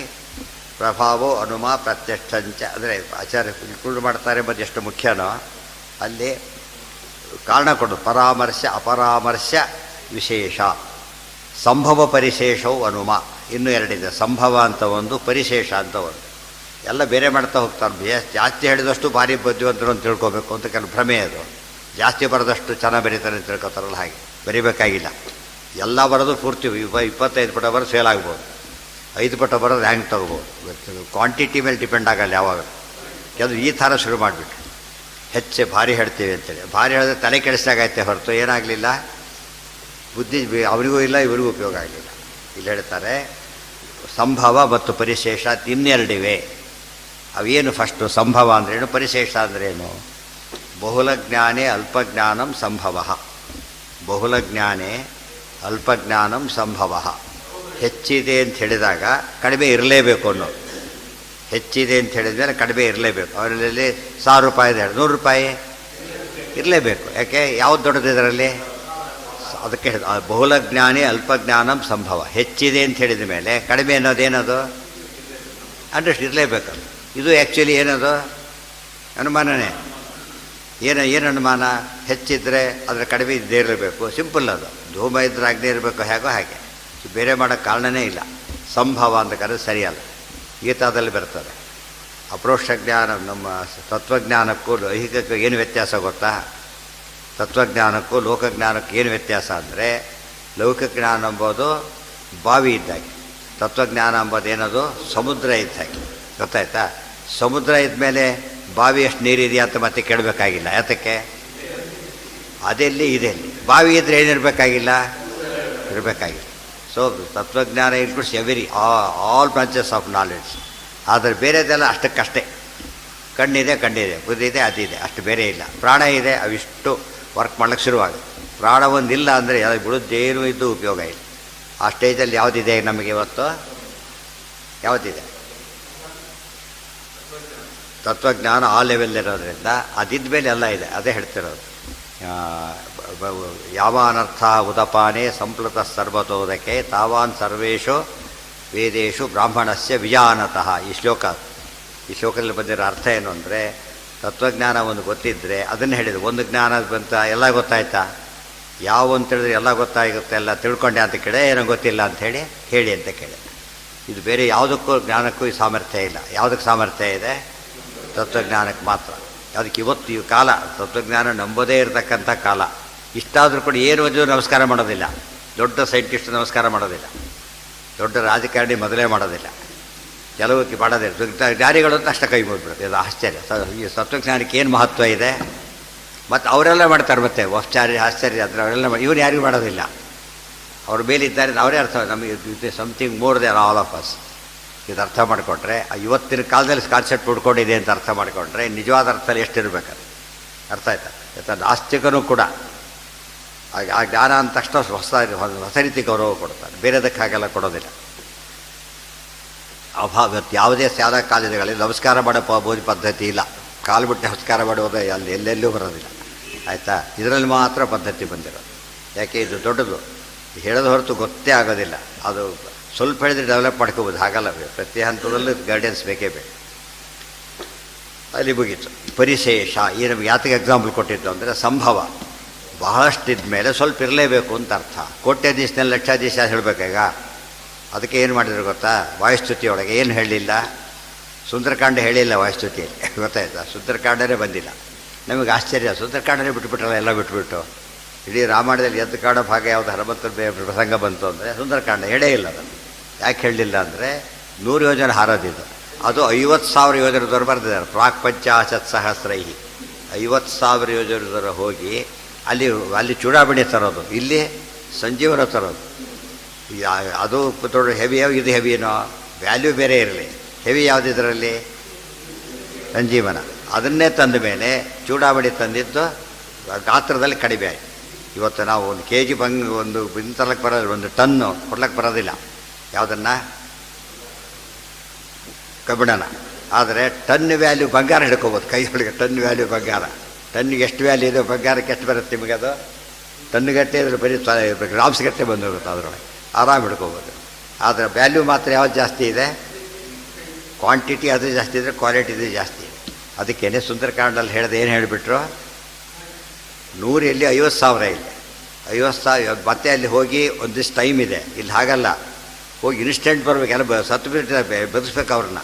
ಪ್ರಭಾವೋ ಅನುಮಾ ಪ್ರತ್ಯಕ್ಷಂಚ ಅಂದರೆ ಆಚಾರ್ಯ ಇನ್ಕ್ಲೂಡ್ ಮಾಡ್ತಾರೆ. ಮತ್ತು ಎಷ್ಟು ಮುಖ್ಯನೋ ಅಲ್ಲಿ ಕಾರಣ ಕೊಡು. ಪರಾಮರ್ಶ್ಯ ಅಪರಾಮರ್ಶ್ಯ ವಿಶೇಷ. ಸಂಭವ ಪರಿಶೇಷವು ಅನುಮ. ಇನ್ನೂ ಎರಡಿದೆ, ಸಂಭವ ಅಂತ ಒಂದು, ಪರಿಶೇಷ ಅಂತ ಒಂದು. ಎಲ್ಲ ಬೇರೆ ಮಾಡ್ತಾ ಹೋಗ್ತಾರೆ. ಜಾಸ್ತಿ ಹೇಳಿದಷ್ಟು ಭಾರಿ ಬುದ್ಧಿವಂತರು ಅಂತ ತಿಳ್ಕೊಬೇಕು ಅಂತ ಕೆಲವು ಭ್ರಮೆ ಅದು. ಜಾಸ್ತಿ ಬರೆದಷ್ಟು ಚೆನ್ನಾಗಿ ಬರೀತಾರೆ ಅಂತ ತಿಳ್ಕೊತಾರಲ್ಲ, ಹಾಗೆ ಬರೀಬೇಕಾಗಿಲ್ಲ. ಎಲ್ಲ ಬರೋದು ಪೂರ್ತಿ 25 ಪಟ ಬರೋದು ಫೇಲ್ ಆಗ್ಬೋದು, 5 ಪಟ ಬರೋದು ರ್ಯಾಂಕ್ ತೊಗೋಬೋದು. ಕ್ವಾಂಟಿಟಿ ಮೇಲೆ ಡಿಪೆಂಡ್ ಆಗಲ್ಲ ಯಾವಾಗ. ಕೆಲವು ಈ ಥರ ಶುರು ಮಾಡಿಬಿಟ್ಟು ಹೆಚ್ಚು ಭಾರಿ ಹೇಳ್ತೀವಿ ಅಂತೇಳಿ. ಭಾರಿ ಹೇಳಿದ್ರೆ ತಲೆ ಕೆಡಿಸ್ದಾಗೈತೆ ಹೊರತು ಏನಾಗಲಿಲ್ಲ, ಬುದ್ಧಿ ಅವರಿಗೂ ಇಲ್ಲ ಇವರಿಗೂ ಉಪಯೋಗ ಆಗಲಿಲ್ಲ. ಇಲ್ಲಿ ಹೇಳ್ತಾರೆ ಸಂಭವ ಮತ್ತು ಪರಿಶೇಷ ಇನ್ನೆರಡಿವೆ. ಅವೇನು? ಫಸ್ಟು ಸಂಭವ ಅಂದ್ರೇನು, ಪರಿಶೇಷ ಅಂದ್ರೇನು? ಬಹುಲಜ್ಞಾನೇ ಅಲ್ಪಜ್ಞಾನಂ ಸಂಭವ. ಬಹುಲಜ್ಞಾನೇ ಅಲ್ಪಜ್ಞಾನಂ ಸಂಭವ. ಹೆಚ್ಚಿದೆ ಅಂತ ಹೇಳಿದಾಗ ಕಡಿಮೆ ಇರಲೇಬೇಕು ಅನ್ನೋದು. ಹೆಚ್ಚಿದೆ ಅಂತ ಹೇಳಿದ ಮೇಲೆ ಕಡಿಮೆ ಇರಲೇಬೇಕು. ಅವರಲ್ಲಿ 1000 ರೂಪಾಯಿದೆ, 100 ರೂಪಾಯಿ ಇರಲೇಬೇಕು. ಯಾಕೆ? ಯಾವ್ದು ದೊಡ್ಡದು ಇದರಲ್ಲಿ? ಅದಕ್ಕೆ ಬಹುಲಜ್ಞಾನೇ ಅಲ್ಪಜ್ಞಾನಂ ಸಂಭವ. ಹೆಚ್ಚಿದೆ ಅಂತ ಹೇಳಿದ ಮೇಲೆ ಕಡಿಮೆ ಅನ್ನೋದೇನದು? ಅಂಡ್ರೆಸ್ಟ್ ಇರಲೇಬೇಕಲ್ಲ. ಇದು ಆ್ಯಕ್ಚುಲಿ ಏನದು? ಅನುಮಾನನೇ. ಏನು ಅನುಮಾನ? ಹೆಚ್ಚಿದ್ರೆ ಅದರ ಕಡಿಮೆ ಇದ್ದೇ ಇರಬೇಕು. ಸಿಂಪಲ್ ಅದು. ಧೂಮ ಇದ್ರೆ ಅಗ್ನಿ ಇರಬೇಕು, ಹೇಗೋ ಹಾಗೆ. ಬೇರೆ ಮಾಡೋಕ್ಕೆ ಕಾರಣನೇ ಇಲ್ಲ. ಸಂಭವ ಅಂತ ಕರೆದು ಸರಿಯಲ್ಲ. ಗೀತಾದಲ್ಲಿ ಬರ್ತದೆ. ಅಪರೋಕ್ಷ ಜ್ಞಾನ ನಮ್ಮ ತತ್ವಜ್ಞಾನಕ್ಕೂ ಐಹಿಕಕ್ಕೂ ಏನು ವ್ಯತ್ಯಾಸ ಗೊತ್ತಾ? ತತ್ವಜ್ಞಾನಕ್ಕೂ ಲೋಕಜ್ಞಾನಕ್ಕೂ ಏನು ವ್ಯತ್ಯಾಸ ಅಂದರೆ, ಲೌಕಿಕ ಜ್ಞಾನ ಎಂಬುದು ಬಾವಿ ಇದ್ದಾಗೆ, ತತ್ವಜ್ಞಾನ ಎಂಬುದು ಏನದು ಸಮುದ್ರ ಇದ್ದಾಗೆ. ಗೊತ್ತಾಯ್ತಾ? ಸಮುದ್ರ ಇದ್ಮೇಲೆ ಬಾವಿ ಎಷ್ಟು ನೀರಿದೆಯಾ ಅಂತ ಮತ್ತೆ ಕೇಳಬೇಕಾಗಿಲ್ಲ. ಯಾತಕ್ಕೆ? ಅದೆಲ್ಲಿ ಇದೆಲ್ಲಿ ಬಾವಿ ಇದ್ದರೆ ಏನಿರಬೇಕಾಗಿಲ್ಲ, ಇರಬೇಕಾಗಿಲ್ಲ. ಸೊ ತತ್ವಜ್ಞಾನ includes every all branches of knowledge. ಆದರೆ ಬೇರೆದೆಲ್ಲ ಅಷ್ಟಕ್ಕಷ್ಟೇ. ಕಣ್ಣಿದೆ, ಬುದ್ಧಿದೆ, ಅದಿದೆ, ಅಷ್ಟು ಬೇರೆ ಇಲ್ಲ. ಪ್ರಾಣ ಇದೆ, ಅವಿಷ್ಟು ವರ್ಕ್ ಮಾಡ್ಲಿಕ್ಕೆ ಶುರುವಾಗುತ್ತೆ. ಪ್ರಾಣ ಒಂದಿಲ್ಲ ಅಂದರೆ ಅದು ಬಿಡೋದೇನು ಇದ್ದು ಉಪಯೋಗ ಇಲ್ಲ. ಆ ಸ್ಟೇಜಲ್ಲಿ ಯಾವುದಿದೆ ನಮಗೆ ಇವತ್ತು? ಯಾವುದಿದೆ? ತತ್ವಜ್ಞಾನ ಆ ಲೆವೆಲ್ ಇರೋದ್ರಿಂದ ಅದಿದ್ದ ಮೇಲೆ ಎಲ್ಲ ಇದೆ. ಅದೇ ಹೇಳ್ತಿರೋದು. ಯಾವಾನರ್ಥ ಉದಪಾನೆ ಸಂಪ್ಲುತ ಸರ್ವತೋದಕ್ಕೆ ತಾವಾನ್ ಸರ್ವೇಷು ವೇದೇಶು ಬ್ರಾಹ್ಮಣಸ್ಯ ವಿಜಾನತಃ. ಈ ಶ್ಲೋಕದಲ್ಲಿ ಬಂದಿರೋ ಅರ್ಥ ಏನು ಅಂದರೆ, ತತ್ವಜ್ಞಾನ ಒಂದು ಗೊತ್ತಿದ್ದರೆ ಅದನ್ನು ಹೇಳಿದ್ರು. ಒಂದು ಜ್ಞಾನ ಬಂತ ಎಲ್ಲ ಗೊತ್ತಾಯ್ತಾ? ಯಾವ ಅಂತ ಹೇಳಿದ್ರೆ ಎಲ್ಲ ಗೊತ್ತಾಗುತ್ತೆ, ಎಲ್ಲ ತಿಳ್ಕೊಂಡೆ ಅಂತ ಕೇಳಿ, ಏನೋ ಗೊತ್ತಿಲ್ಲ ಅಂಥೇಳಿ ಹೇಳಿ ಅಂತ ಕೇಳಿ. ಇದು ಬೇರೆ ಯಾವುದಕ್ಕೂ ಜ್ಞಾನಕ್ಕೂ ಈ ಸಾಮರ್ಥ್ಯ ಇಲ್ಲ. ಯಾವುದಕ್ಕೆ ಸಾಮರ್ಥ್ಯ ಇದೆ? ತತ್ವಜ್ಞಾನಕ್ಕೆ ಮಾತ್ರ. ಅದಕ್ಕೆ ಇವತ್ತು ಈ ಕಾಲ ತತ್ವಜ್ಞಾನ ನಂಬೋದೇ ಇರತಕ್ಕಂಥ ಕಾಲ. ಇಷ್ಟಾದರೂ ಕೂಡ ಏನು ಓದಿದ್ರು ನಮಸ್ಕಾರ ಮಾಡೋದಿಲ್ಲ. ದೊಡ್ಡ ಸೈಂಟಿಸ್ಟ್ ನಮಸ್ಕಾರ ಮಾಡೋದಿಲ್ಲ, ದೊಡ್ಡ ರಾಜಕಾರಣಿ ಮೊದಲೇ ಮಾಡೋದಿಲ್ಲ, ಕೆಲವಕ್ಕೆ ಮಾಡೋದಿಲ್ಲ. ಜ್ಞಾನಿಗಳು ಅಂತ ಅಷ್ಟೇ ಕೈ ಮುಗಿಬಿಡುತ್ತೆ. ಇದು ಆಶ್ಚರ್ಯ. ಈ ತತ್ವಜ್ಞಾನಕ್ಕೆ ಏನು ಮಹತ್ವ ಇದೆ? ಮತ್ತು ಅವರೆಲ್ಲ ಮಾಡ್ತಾರೆ. ಮತ್ತೆ ಆಶ್ಚರ್ಯ ಅಂದರೆ ಅವರೆಲ್ಲ ಇವ್ರು ಯಾರಿಗೂ ಮಾಡೋದಿಲ್ಲ. ಅವ್ರ ಮೇಲಿದ್ದಾರೆ ಅವರೇ ಅರ್ಥ. ನಮಗೆ something more than all of us. ಇದು ಅರ್ಥ ಮಾಡಿಕೊಂಡ್ರೆ, ಇವತ್ತಿನ ಕಾಲದಲ್ಲಿ ಕಾನ್ಸೆಪ್ಟ್ ಹುಡ್ಕೊಂಡಿದೆ ಅಂತ ಅರ್ಥ ಮಾಡಿಕೊಂಡ್ರೆ ನಿಜವಾದ ಅರ್ಥದಲ್ಲಿ ಎಷ್ಟಿರಬೇಕದು. ಅರ್ಥ ಆಯ್ತಾ? ನಾಸ್ತಿಕನೂ ಕೂಡ ಆ ಜ್ಞಾನ ಅಂದ ತಕ್ಷಣ ಹೊಸ ರೀತಿ ಗೌರವ ಕೊಡ್ತಾರೆ. ಬೇರೆದಕ್ಕೆ ಹಾಗೆಲ್ಲ ಕೊಡೋದಿಲ್ಲ. ಯಾವುದೇ ಶಾಲಾ ಕಾಲೇಜುಗಳಲ್ಲಿ ನಮಸ್ಕಾರ ಮಾಡೋ ಪದ್ಧತಿ ಇಲ್ಲ. ಕಾಲು ಬಿಟ್ಟು ನಮಸ್ಕಾರ ಮಾಡೋದು ಅಲ್ಲಿ ಎಲ್ಲೆಲ್ಲೂ ಬರೋದಿಲ್ಲ. ಆಯಿತಾ? ಇದರಲ್ಲಿ ಮಾತ್ರ ಪದ್ಧತಿ ಬಂದಿರೋದು. ಯಾಕೆ? ಇದು ದೊಡ್ಡದು. ಹೇಳೋದು ಹೊರತು ಗೊತ್ತೇ ಆಗೋದಿಲ್ಲ. ಅದು ಸ್ವಲ್ಪ ಹೇಳಿದ್ರೆ ಡೆವಲಪ್ ಮಾಡ್ಕೋಬೋದು. ಹಾಗಲ್ಲ, ಪ್ರತಿ ಹಂತದಲ್ಲೂ ಗೈಡೆನ್ಸ್ ಬೇಕೇ ಬೇಕು. ಅಲ್ಲಿ ಮುಗೀತು. ಪರಿಶೇಷ ಈ ನಮಗೆ ಯಾತಕ್ಕೆ ಎಕ್ಸಾಂಪಲ್ ಕೊಟ್ಟಿದ್ದು ಅಂದರೆ, ಸಂಭವ ಬಹಳಷ್ಟಿದ್ದ ಮೇಲೆ ಸ್ವಲ್ಪ ಇರಲೇಬೇಕು ಅಂತ ಅರ್ಥ. ಕೋಟ್ಯಾಧೀಶನಲ್ಲಿ ಲಕ್ಷಾಧೀಶ ಹೇಳಬೇಕಾಗ ಅದಕ್ಕೆ ಏನು ಮಾಡಿದ್ರು ಗೊತ್ತಾ? ವಾಯುಸ್ತುತಿಯೊಳಗೆ ಏನು ಹೇಳಲಿಲ್ಲ? ಸುಂದರಕಾಂಡ ಹೇಳಿಲ್ಲ ವಾಯುಸ್ತುತಿಯಲ್ಲಿ. ಗೊತ್ತಾಯ್ತಾ? ಸುಂದರಕಾಂಡನೇ ಬಂದಿಲ್ಲ. ನಮಗೆ ಆಶ್ಚರ್ಯ. ಸುಂದರಕಾಂಡನೇ ಬಿಟ್ಬಿಟ್ರಲ್ಲ, ಎಲ್ಲ ಬಿಟ್ಬಿಟ್ಟು. ಇಡೀ ರಾಮಾಯಣದಲ್ಲಿ ಎದ್ದು ಕಾಡೋ ಭಾಗ ಯಾವುದು ಹನುಮಂತರ ಪ್ರಸಂಗ ಬಂತು ಅಂದರೆ ಸುಂದರಕಾಂಡ ಹೇಳೇ ಇಲ್ಲ. ಅದನ್ನು ಯಾಕೆ ಹೇಳಲಿಲ್ಲ ಅಂದರೆ, 100 ಯೋಜನೆ ಹಾರೋದಿದ್ದು. ಅದು 50,000 ಯೋಜನೆದವರು ಬರೆದಿದ್ದಾರೆ. ಪ್ರಾಕ್ 50,000 50,000 ಯೋಜನೆದವರು ಹೋಗಿ ಅಲ್ಲಿ ಚೂಡಾಮಣಿ ತರೋದು, ಇಲ್ಲಿ ಸಂಜೀವನ ತರೋದು. ಅದು ದೊಡ್ಡ ಹೆವಿಯೋ, ಇದು ಹೆವಿನೋ, ವ್ಯಾಲ್ಯೂ ಬೇರೆ ಇರಲಿ. ಹೆವಿ ಯಾವುದಿದ್ರಲ್ಲಿ? ಸಂಜೀವನ. ಅದನ್ನೇ ತಂದ ಮೇಲೆ ಚೂಡಾಮಣಿ ತಂದಿದ್ದು ಗಾತ್ರದಲ್ಲಿ ಕಡಿಮೆ ಆಯಿತು. ಇವತ್ತು ನಾವು 1 kg ಒಂದು ತರಲಿಕ್ಕೆ ಬರೋದಿಲ್ಲ, 1 ಟನ್ನು ಕೊಡ್ಲಿಕ್ಕೆ ಬರೋದಿಲ್ಲ. ಯಾವುದನ್ನು? ಕಬ್ಬಿಣನ. ಆದರೆ ಟನ್ ವ್ಯಾಲ್ಯೂ ಬಂಗಾರ ಹಿಡ್ಕೋಬೋದು ಕೈಯೊಳಗೆ. ಟನ್ ವ್ಯಾಲ್ಯೂ ಬಂಗಾರ. ಟನ್ನಿಗೆ ಎಷ್ಟು ವ್ಯಾಲ್ಯೂ ಇದೆ? ಬಂಗಾರಕ್ಕೆ ಎಷ್ಟು ಬರುತ್ತೆ ನಿಮಗೆ? ಅದು ಟನ್ಗಟ್ಟೆ ಇದ್ರೆ ಬರೀ ಗ್ರಾಮ್ಸ್ಗಟ್ಟೆ ಬಂದೋಗುತ್ತೆ. ಅದರೊಳಗೆ ಆರಾಮ್ ಹಿಡ್ಕೋಬೋದು. ಆದರೆ ವ್ಯಾಲ್ಯೂ ಮಾತ್ರ ಯಾವ್ದು ಜಾಸ್ತಿ ಇದೆ? ಕ್ವಾಂಟಿಟಿ ಅದು ಜಾಸ್ತಿ ಇದ್ದರೆ ಕ್ವಾಲಿಟಿದು ಜಾಸ್ತಿ ಇದೆ. ಅದಕ್ಕೇನೆ ಸುಂದರಕಾಂಡಲ್ಲಿ ಹೇಳಿದೆ. ಏನು ಹೇಳಿಬಿಟ್ರು? 100 ಎಲ್ಲಿ 50,000 ಇಲ್ಲಿ 50,000. ಮತ್ತೆ ಅಲ್ಲಿ ಹೋಗಿ ಒಂದಿಷ್ಟು ಟೈಮ್ ಇದೆ. ಇಲ್ಲಿ ಹಾಗಲ್ಲ. ಹೋಗಿ ಇನ್ಸ್ಟೆಂಟ್ ಬರಬೇಕು. ಎಲ್ಲ ಸತ್ತು ಬಿಟ್ಟು ಬದುಸ್ಬೇಕು ಅವ್ರನ್ನ.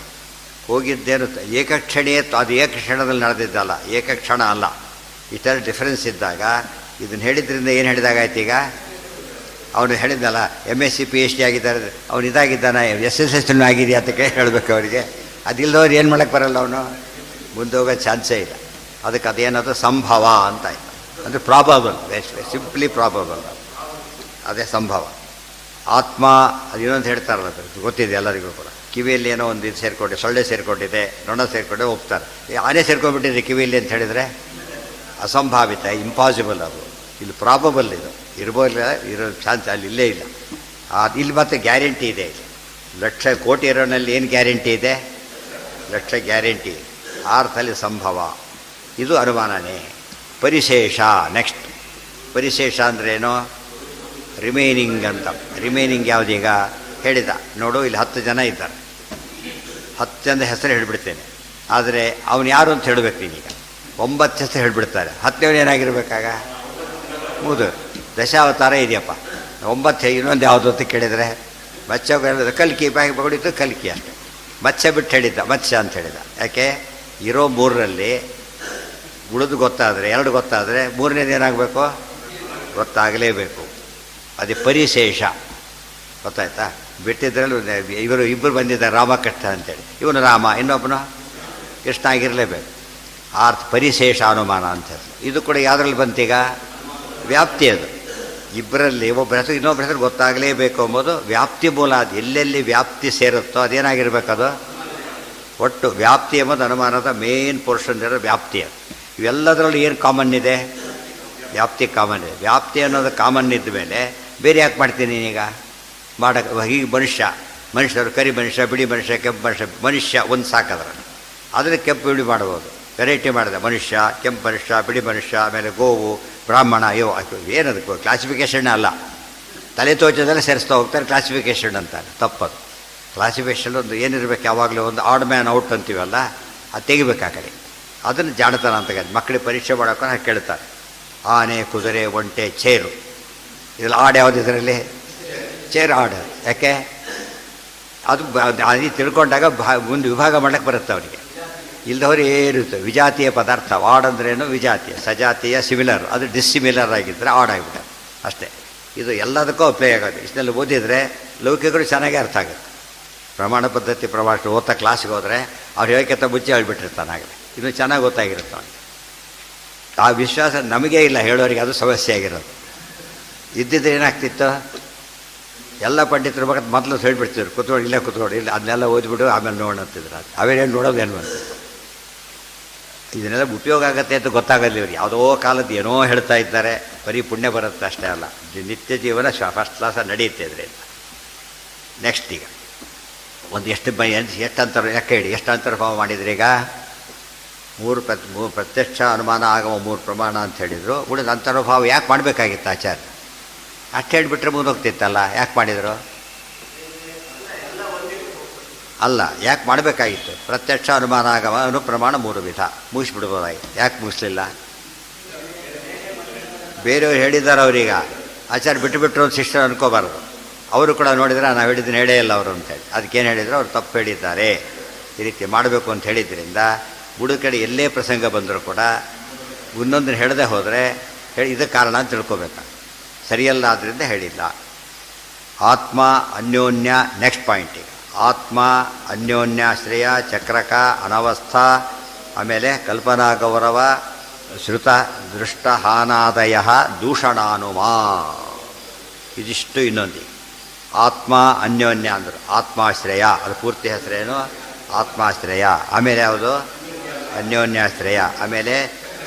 ಹೋಗಿದ್ದೇನು ಏಕಕ್ಷಣೇ. ಅದು ಏಕಕ್ಷಣದಲ್ಲಿ ನಡೆದಿದ್ದಲ್ಲ, ಏಕಕ್ಷಣ ಅಲ್ಲ. ಈ ಥರ ಡಿಫರೆನ್ಸ್ ಇದ್ದಾಗ ಇದನ್ನು ಹೇಳಿದ್ರಿಂದ ಏನು ಹೇಳಿದಾಗಾಯ್ತು? ಈಗ ಅವನು ಹೇಳಿದ್ನಲ್ಲ, MSc PhD ಆಗಿದ್ದಾರೆ, ಅವನು ಇದಾಗಿದ್ದಾನೆ, SSLC ಆಗಿದೆಯಾ ಅಂತ ಕೇಳಿ ಹೇಳಬೇಕು ಅವರಿಗೆ. ಅದಿಲ್ಲದವ್ರು ಏನು ಮಾಡೋಕ್ಕೆ ಬರಲ್ಲ, ಅವನು ಮುಂದೆ ಹೋಗೋ ಚಾನ್ಸೇ ಇಲ್ಲ. ಅದಕ್ಕೆ ಅದೇನದು ಸಂಭವ ಅಂತ ಆಯಿತು. ಅಂದರೆ ಪ್ರಾಬಬಲ್, ಸಿಂಪ್ಲಿ ಪ್ರಾಬಬಲ್. ಅದೇ ಸಂಭವ. ಆತ್ಮ ಅದು ಇನ್ನೊಂದು ಹೇಳ್ತಾರಲ್ಲ, ಗೊತ್ತಿದೆ ಎಲ್ಲರಿಗೂ ಕೂಡ. ಕಿವಿಯಲ್ಲಿ ಏನೋ ಒಂದು ಇದು ಸೇರಿಕೊಂಡಿದೆ, ಸೊಳ್ಳೆ ಸೇರಿಕೊಂಡಿದೆ, ನೊಣ ಸೇರಿಕೊಂಡೆ ಹೋಗ್ತಾರೆ. ಆನೆ ಸೇರ್ಕೊಂಡ್ಬಿಟ್ಟಿದೆ ಕಿವಿಯಲ್ಲಿ ಅಂತ ಹೇಳಿದರೆ ಅಸಂಭಾವಿತ, ಇಂಪಾಸಿಬಲ್. ಅದು ಇಲ್ಲಿ ಪ್ರಾಬಬಲ್. ಇದು ಇರ್ಬೋದಿಲ್ಲ, ಇರೋ ಚಾನ್ಸ್ ಅಲ್ಲಿ ಇಲ್ಲೇ ಇಲ್ಲ. ಇಲ್ಲಿ ಮತ್ತೆ ಗ್ಯಾರಂಟಿ ಇದೆ. ಲಕ್ಷ ಕೋಟಿ ಇರೋನಲ್ಲಿ ಏನು ಗ್ಯಾರಂಟಿ ಇದೆ? ಲಕ್ಷ ಗ್ಯಾರಂಟಿ ಇದೆ. ಅರ್ಥದಲ್ಲಿ ಸಂಭವ. ಇದು ಅನುಮಾನನೇ. ಪರಿಶೇಷ. ನೆಕ್ಸ್ಟ್ ಪರಿಶೇಷ ಅಂದ್ರೇನು? ರಿಮೈನಿಂಗ್ ಅಂತ. ರಿಮೈನಿಂಗ್ ಯಾವುದೀಗ ಹೇಳಿದ ನೋಡು, ಇಲ್ಲಿ 10 ಜನ ಇದ್ದಾರೆ. 10 ಜನದ ಹೆಸರು ಹೇಳಿಬಿಡ್ತೇನೆ. ಆದರೆ ಅವನು ಯಾರು ಅಂತ ಹೇಳಬೇಕು ನೀನೀಗ. 9 ಹೆಸರು ಹೇಳಿಬಿಡ್ತಾರೆ. 10ನೇವನು ಏನಾಗಿರ್ಬೇಕಾಗ? ಹೌದು, ದಶಾವತಾರ ಇದೆಯಪ್ಪ. 9 ಇನ್ನೊಂದು ಯಾವುದು ಅಂತ ಕೇಳಿದರೆ ಕಲ್ಕಿ ಬಾಗಿ ಬಡಿತು, ಕಲ್ಕಿ ಅಷ್ಟೆ. ಮತ್ಸ್ಯ ಬಿಟ್ಟು ಹೇಳಿದ್ದ, ಮತ್ಸ್ಯ ಅಂತ ಹೇಳಿದ. ಯಾಕೆ? ಇರೋ ಮೂರರಲ್ಲಿ ಉಳಿದು ಗೊತ್ತಾದರೆ, ಎರಡು ಗೊತ್ತಾದರೆ ಮೂರನೇದು ಏನಾಗಬೇಕು? ಗೊತ್ತಾಗಲೇಬೇಕು. ಅದೇ ಪರಿಶೇಷ. ಗೊತ್ತಾಯ್ತಾ? ಬಿಟ್ಟಿದ್ರಲ್ಲಿ ಇಬ್ಬರು ಬಂದಿದ್ದಾರೆ, ರಾಮಕೃಷ್ಣ ಅಂತೇಳಿ. ಇವನು ರಾಮ, ಇನ್ನೊಬ್ಬನು ಕೃಷ್ಣ ಆಗಿರಲೇಬೇಕು. ಪರಿಶೇಷ ಅನುಮಾನ ಅಂತ. ಇದು ಕೂಡ ಯಾವುದ್ರಲ್ಲಿ ಬಂತೀಗ? ವ್ಯಾಪ್ತಿ. ಅದು ಇಬ್ಬರಲ್ಲಿ ಒಬ್ಬರ ಹೆಸರು ಇನ್ನೊಬ್ಬರ ಹೆಸರು ಗೊತ್ತಾಗಲೇಬೇಕು ಎಂಬುದು ವ್ಯಾಪ್ತಿ ಮೂಲ. ಅದು ಎಲ್ಲೆಲ್ಲಿ ವ್ಯಾಪ್ತಿ ಸೇರುತ್ತೋ ಅದೇನಾಗಿರ್ಬೇಕದು? ಒಟ್ಟು ವ್ಯಾಪ್ತಿ ಎಂಬುದು ಅನುಮಾನದ ಮೇನ್ ಪೋರ್ಷನ್ ಇರೋ ವ್ಯಾಪ್ತಿ. ಅದು ಇವೆಲ್ಲದರಲ್ಲೂ ಏನು ಕಾಮನ್ ಇದೆ? ವ್ಯಾಪ್ತಿ ಕಾಮನ್ ಇದೆ. ವ್ಯಾಪ್ತಿ ಅನ್ನೋದು ಕಾಮನ್ ಇದ್ದ ಮೇಲೆ ಬೇರೆ ಯಾಕೆ ಮಾಡ್ತೀನಿ ನೀನೀಗ? ಮಾಡೋಕ್ಕೆ ಹೀಗೆ ಮನುಷ್ಯರು ಕರಿ ಮನುಷ್ಯ, ಬಿಳಿ ಮನುಷ್ಯ, ಕೆಂಪು ಮನುಷ್ಯ ಒಂದು ಸಾಕದ್ರಲ್ಲಿ. ಅದನ್ನು ಕೆಂಪು ಬಿಳಿ ಮಾಡ್ಬೋದು. ವೆರೈಟಿ ಮಾಡಿದೆ, ಮನುಷ್ಯ, ಕೆಂಪು ಮನುಷ್ಯ, ಬಿಳಿ ಮನುಷ್ಯ, ಆಮೇಲೆ ಗೋವು, ಬ್ರಾಹ್ಮಣ, ಏನದಕ್ಕೆ ಕ್ಲಾಸಿಫಿಕೇಷನ್ ಅಲ್ಲ. ತಲೆ ತೋಚದಲ್ಲೇ ಸೇರಿಸ್ತಾ ಹೋಗ್ತಾರೆ, ಕ್ಲಾಸಿಫಿಕೇಷನ್ ಅಂತಾರೆ. ತಪ್ಪದು. ಕ್ಲಾಸಿಫಿಕೇಷನ್ ಒಂದು ಏನಿರಬೇಕು, ಯಾವಾಗಲೂ ಒಂದು ಆಡ್ ಮ್ಯಾನ್ ಔಟ್ ಅಂತೀವಲ್ಲ, ಅದು ತೆಗಿಬೇಕು ಆ ಕಡೆ. ಅದನ್ನು ಜಾಣತನ ಅಂತ ಮಕ್ಕಳಿಗೆ ಪರೀಕ್ಷೆ ಮಾಡೋಕೆ ಹಾಗೆ ಕೇಳ್ತಾರೆ. ಆನೆ, ಕುದುರೆ, ಒಂಟೆ, ಚೇರು, ಇದರಲ್ಲಿ ಆಡು ಯಾವುದು? ಇದರಲ್ಲಿ ಚೇರು ಆಡು. ಯಾಕೆ? ಅದು ತಿಳ್ಕೊಂಡಾಗ ಮುಂದೆ ವಿಭಾಗ ಮಾಡೋಕ್ಕೆ ಬರುತ್ತೆ ಅವನಿಗೆ. ಇಲ್ಲದವರು ಏನಿರುತ್ತೆ ವಿಜಾತಿಯ ಪದಾರ್ಥ. ಆಡ್ ಅಂದ್ರೇನು? ವಿಜಾತಿಯ, ಸಜಾತಿಯ, ಸಿಮಿಲರ್. ಅದು ಡಿಸ್ಸಿಮಿಲರ್ ಆಗಿದ್ದರೆ ಆಡಾಗಿಬಿಟ್ಟ ಅಷ್ಟೇ. ಇದು ಎಲ್ಲದಕ್ಕೂ ಅಪ್ಲೈ ಆಗೋದು. ಇಷ್ಟೆಲ್ಲ ಓದಿದರೆ ಲೌಕಿಕರು ಚೆನ್ನಾಗೇ ಅರ್ಥ ಆಗುತ್ತೆ. ಪ್ರಮಾಣ ಪದ್ಧತಿ ಪ್ರಮಾಣ ಓದ್ತಾ ಕ್ಲಾಸ್ಗೆ ಹೋದರೆ ಅವ್ರು ಹೇಳಕ್ಕಿಂತ ಮುಂಚೆ ಹೇಳ್ಬಿಟ್ಟಿರ್ತಾನಾಗಲಿ, ಇನ್ನೂ ಚೆನ್ನಾಗಿ ಗೊತ್ತಾಗಿರುತ್ತೆ ಅವನಿಗೆ. ಆ ವಿಶ್ವಾಸ ನಮಗೇ ಇಲ್ಲ, ಹೇಳೋರಿಗೆ ಅದು ಸಮಸ್ಯೆ ಆಗಿರೋದು. ಇದ್ದಿದ್ರೆ ಏನಾಗ್ತಿತ್ತು? ಎಲ್ಲ ಪಂಡಿತರು ಬಗ್ಗೆ ಮೊದಲು ಹೇಳ್ಬಿಡ್ತಿದ್ರು, ಕೂತ್ಕೊಂಡು ಇಲ್ಲೇ ಕೂತ್ಕೊಂಡು, ಇಲ್ಲ ಅದನ್ನೆಲ್ಲ ಓದ್ಬಿಡು ಆಮೇಲೆ ನೋಡಂತಿದ್ರು. ಅವೇನೇನು ನೋಡೋದೇನು ಮಾಡ್ತಿದ್ರು. ಇದನ್ನೆಲ್ಲ ಉಪಯೋಗ ಆಗುತ್ತೆ ಅಂತ ಗೊತ್ತಾಗಲ್ಲ ಇವ್ರು. ಯಾವುದೋ ಕಾಲದ್ದು ಏನೋ ಹೇಳ್ತಾ ಇದ್ದಾರೆ, ಬರೀ ಪುಣ್ಯ ಬರುತ್ತೆ ಅಷ್ಟೇ ಅಲ್ಲ, ನಿತ್ಯ ಜೀವನ ಫಸ್ಟ್ ಕ್ಲಾಸ ನಡೆಯುತ್ತೆ ಇದರಿಂದ. ನೆಕ್ಸ್ಟ್ ಈಗ ಒಂದು ಎಷ್ಟು ಅಂತರ ಯಾಕೆ ಹೇಳಿ, ಎಷ್ಟು ಅಂತರ್ಭಾವ ಮಾಡಿದ್ರಿ? ಈಗ ಮೂರು ಪ್ರತ್ಯಕ್ಷ ಅನುಮಾನ ಆಗಮ 3 ಪ್ರಮಾಣ ಅಂತ ಹೇಳಿದರು. ಉಳಿದ ಅಂತರ್ಭಾವ ಯಾಕೆ ಮಾಡಬೇಕಾಗಿತ್ತು ಆಚಾರ್ಯ? ಅಷ್ಟು ಹೇಳಿಬಿಟ್ರೆ ಮುಂದೋಗ್ತಿತ್ತಲ್ಲ, ಯಾಕೆ ಮಾಡಿದರು? ಅಲ್ಲ, ಯಾಕೆ ಮಾಡಬೇಕಾಗಿತ್ತು? ಪ್ರತ್ಯಕ್ಷ ಅನುಮಾನ ಆಗಮ ಅನುಪ್ರಮಾಣ 3 ವಿಧ ಮುಗಿಸ್ಬಿಡ್ಬೋದಾಗಿತ್ತು. ಯಾಕೆ ಮುಗಿಸ್ಲಿಲ್ಲ? ಬೇರೆಯವ್ರು ಹೇಳಿದ್ದಾರೆ ಅವ್ರೀಗ, ಆಚಾರ್ಯ ಬಿಟ್ಟುಬಿಟ್ರು ಅಂತ ಶಿಷ್ಯರು ಅನ್ಕೋಬಾರ್ದು. ಅವರು ಕೂಡ ನೋಡಿದರೆ ನಾವು ಹೇಳಿದ್ದನ್ನು ಹೇಳೇ ಇಲ್ಲ ಅವರು ಅಂತೇಳಿ. ಅದಕ್ಕೇನು ಹೇಳಿದ್ರು? ಅವ್ರು ತಪ್ಪು ಹೇಳಿದ್ದಾರೆ, ಈ ರೀತಿ ಮಾಡಬೇಕು ಅಂತ ಹೇಳಿದ್ರಿಂದ ಬುಡಕಡೆ ಎಲ್ಲೇ ಪ್ರಸಂಗ ಬಂದರೂ ಕೂಡ ಇನ್ನೊಂದನ್ನು ಹೇಳದೆ ಹೋದರೆ ಇದಕ್ಕೆ ಕಾರಣ ಅಂತ ತಿಳ್ಕೊಬೇಕು. ಸರಿಯಲ್ಲ, ಆದ್ದರಿಂದ ಹೇಳಿಲ್ಲ. ಆತ್ಮ ಅನ್ಯೋನ್ಯ. ನೆಕ್ಸ್ಟ್ ಪಾಯಿಂಟ್ ಈಗ ಆತ್ಮ ಅನ್ಯೋನ್ಯಾಶ್ರಯ, ಚಕ್ರಕ, ಅನವಸ್ಥಾ, ಆಮೇಲೆ ಕಲ್ಪನಾ ಗೌರವ, ಶ್ರುತ ದೃಷ್ಟ ಹಾನಾದಯ ದೂಷಣಾನುಮಾ. ಇದಿಷ್ಟು ಇನ್ನೊಂದು. ಆತ್ಮ ಅನ್ಯೋನ್ಯ ಅಂದರು, ಆತ್ಮಾಶ್ರಯ, ಅದು ಪೂರ್ತಿ ಹೆಸರೇನು? ಆತ್ಮಾಶ್ರಯ. ಆಮೇಲೆ ಯಾವುದು? ಅನ್ಯೋನ್ಯಾಶ್ರಯ. ಆಮೇಲೆ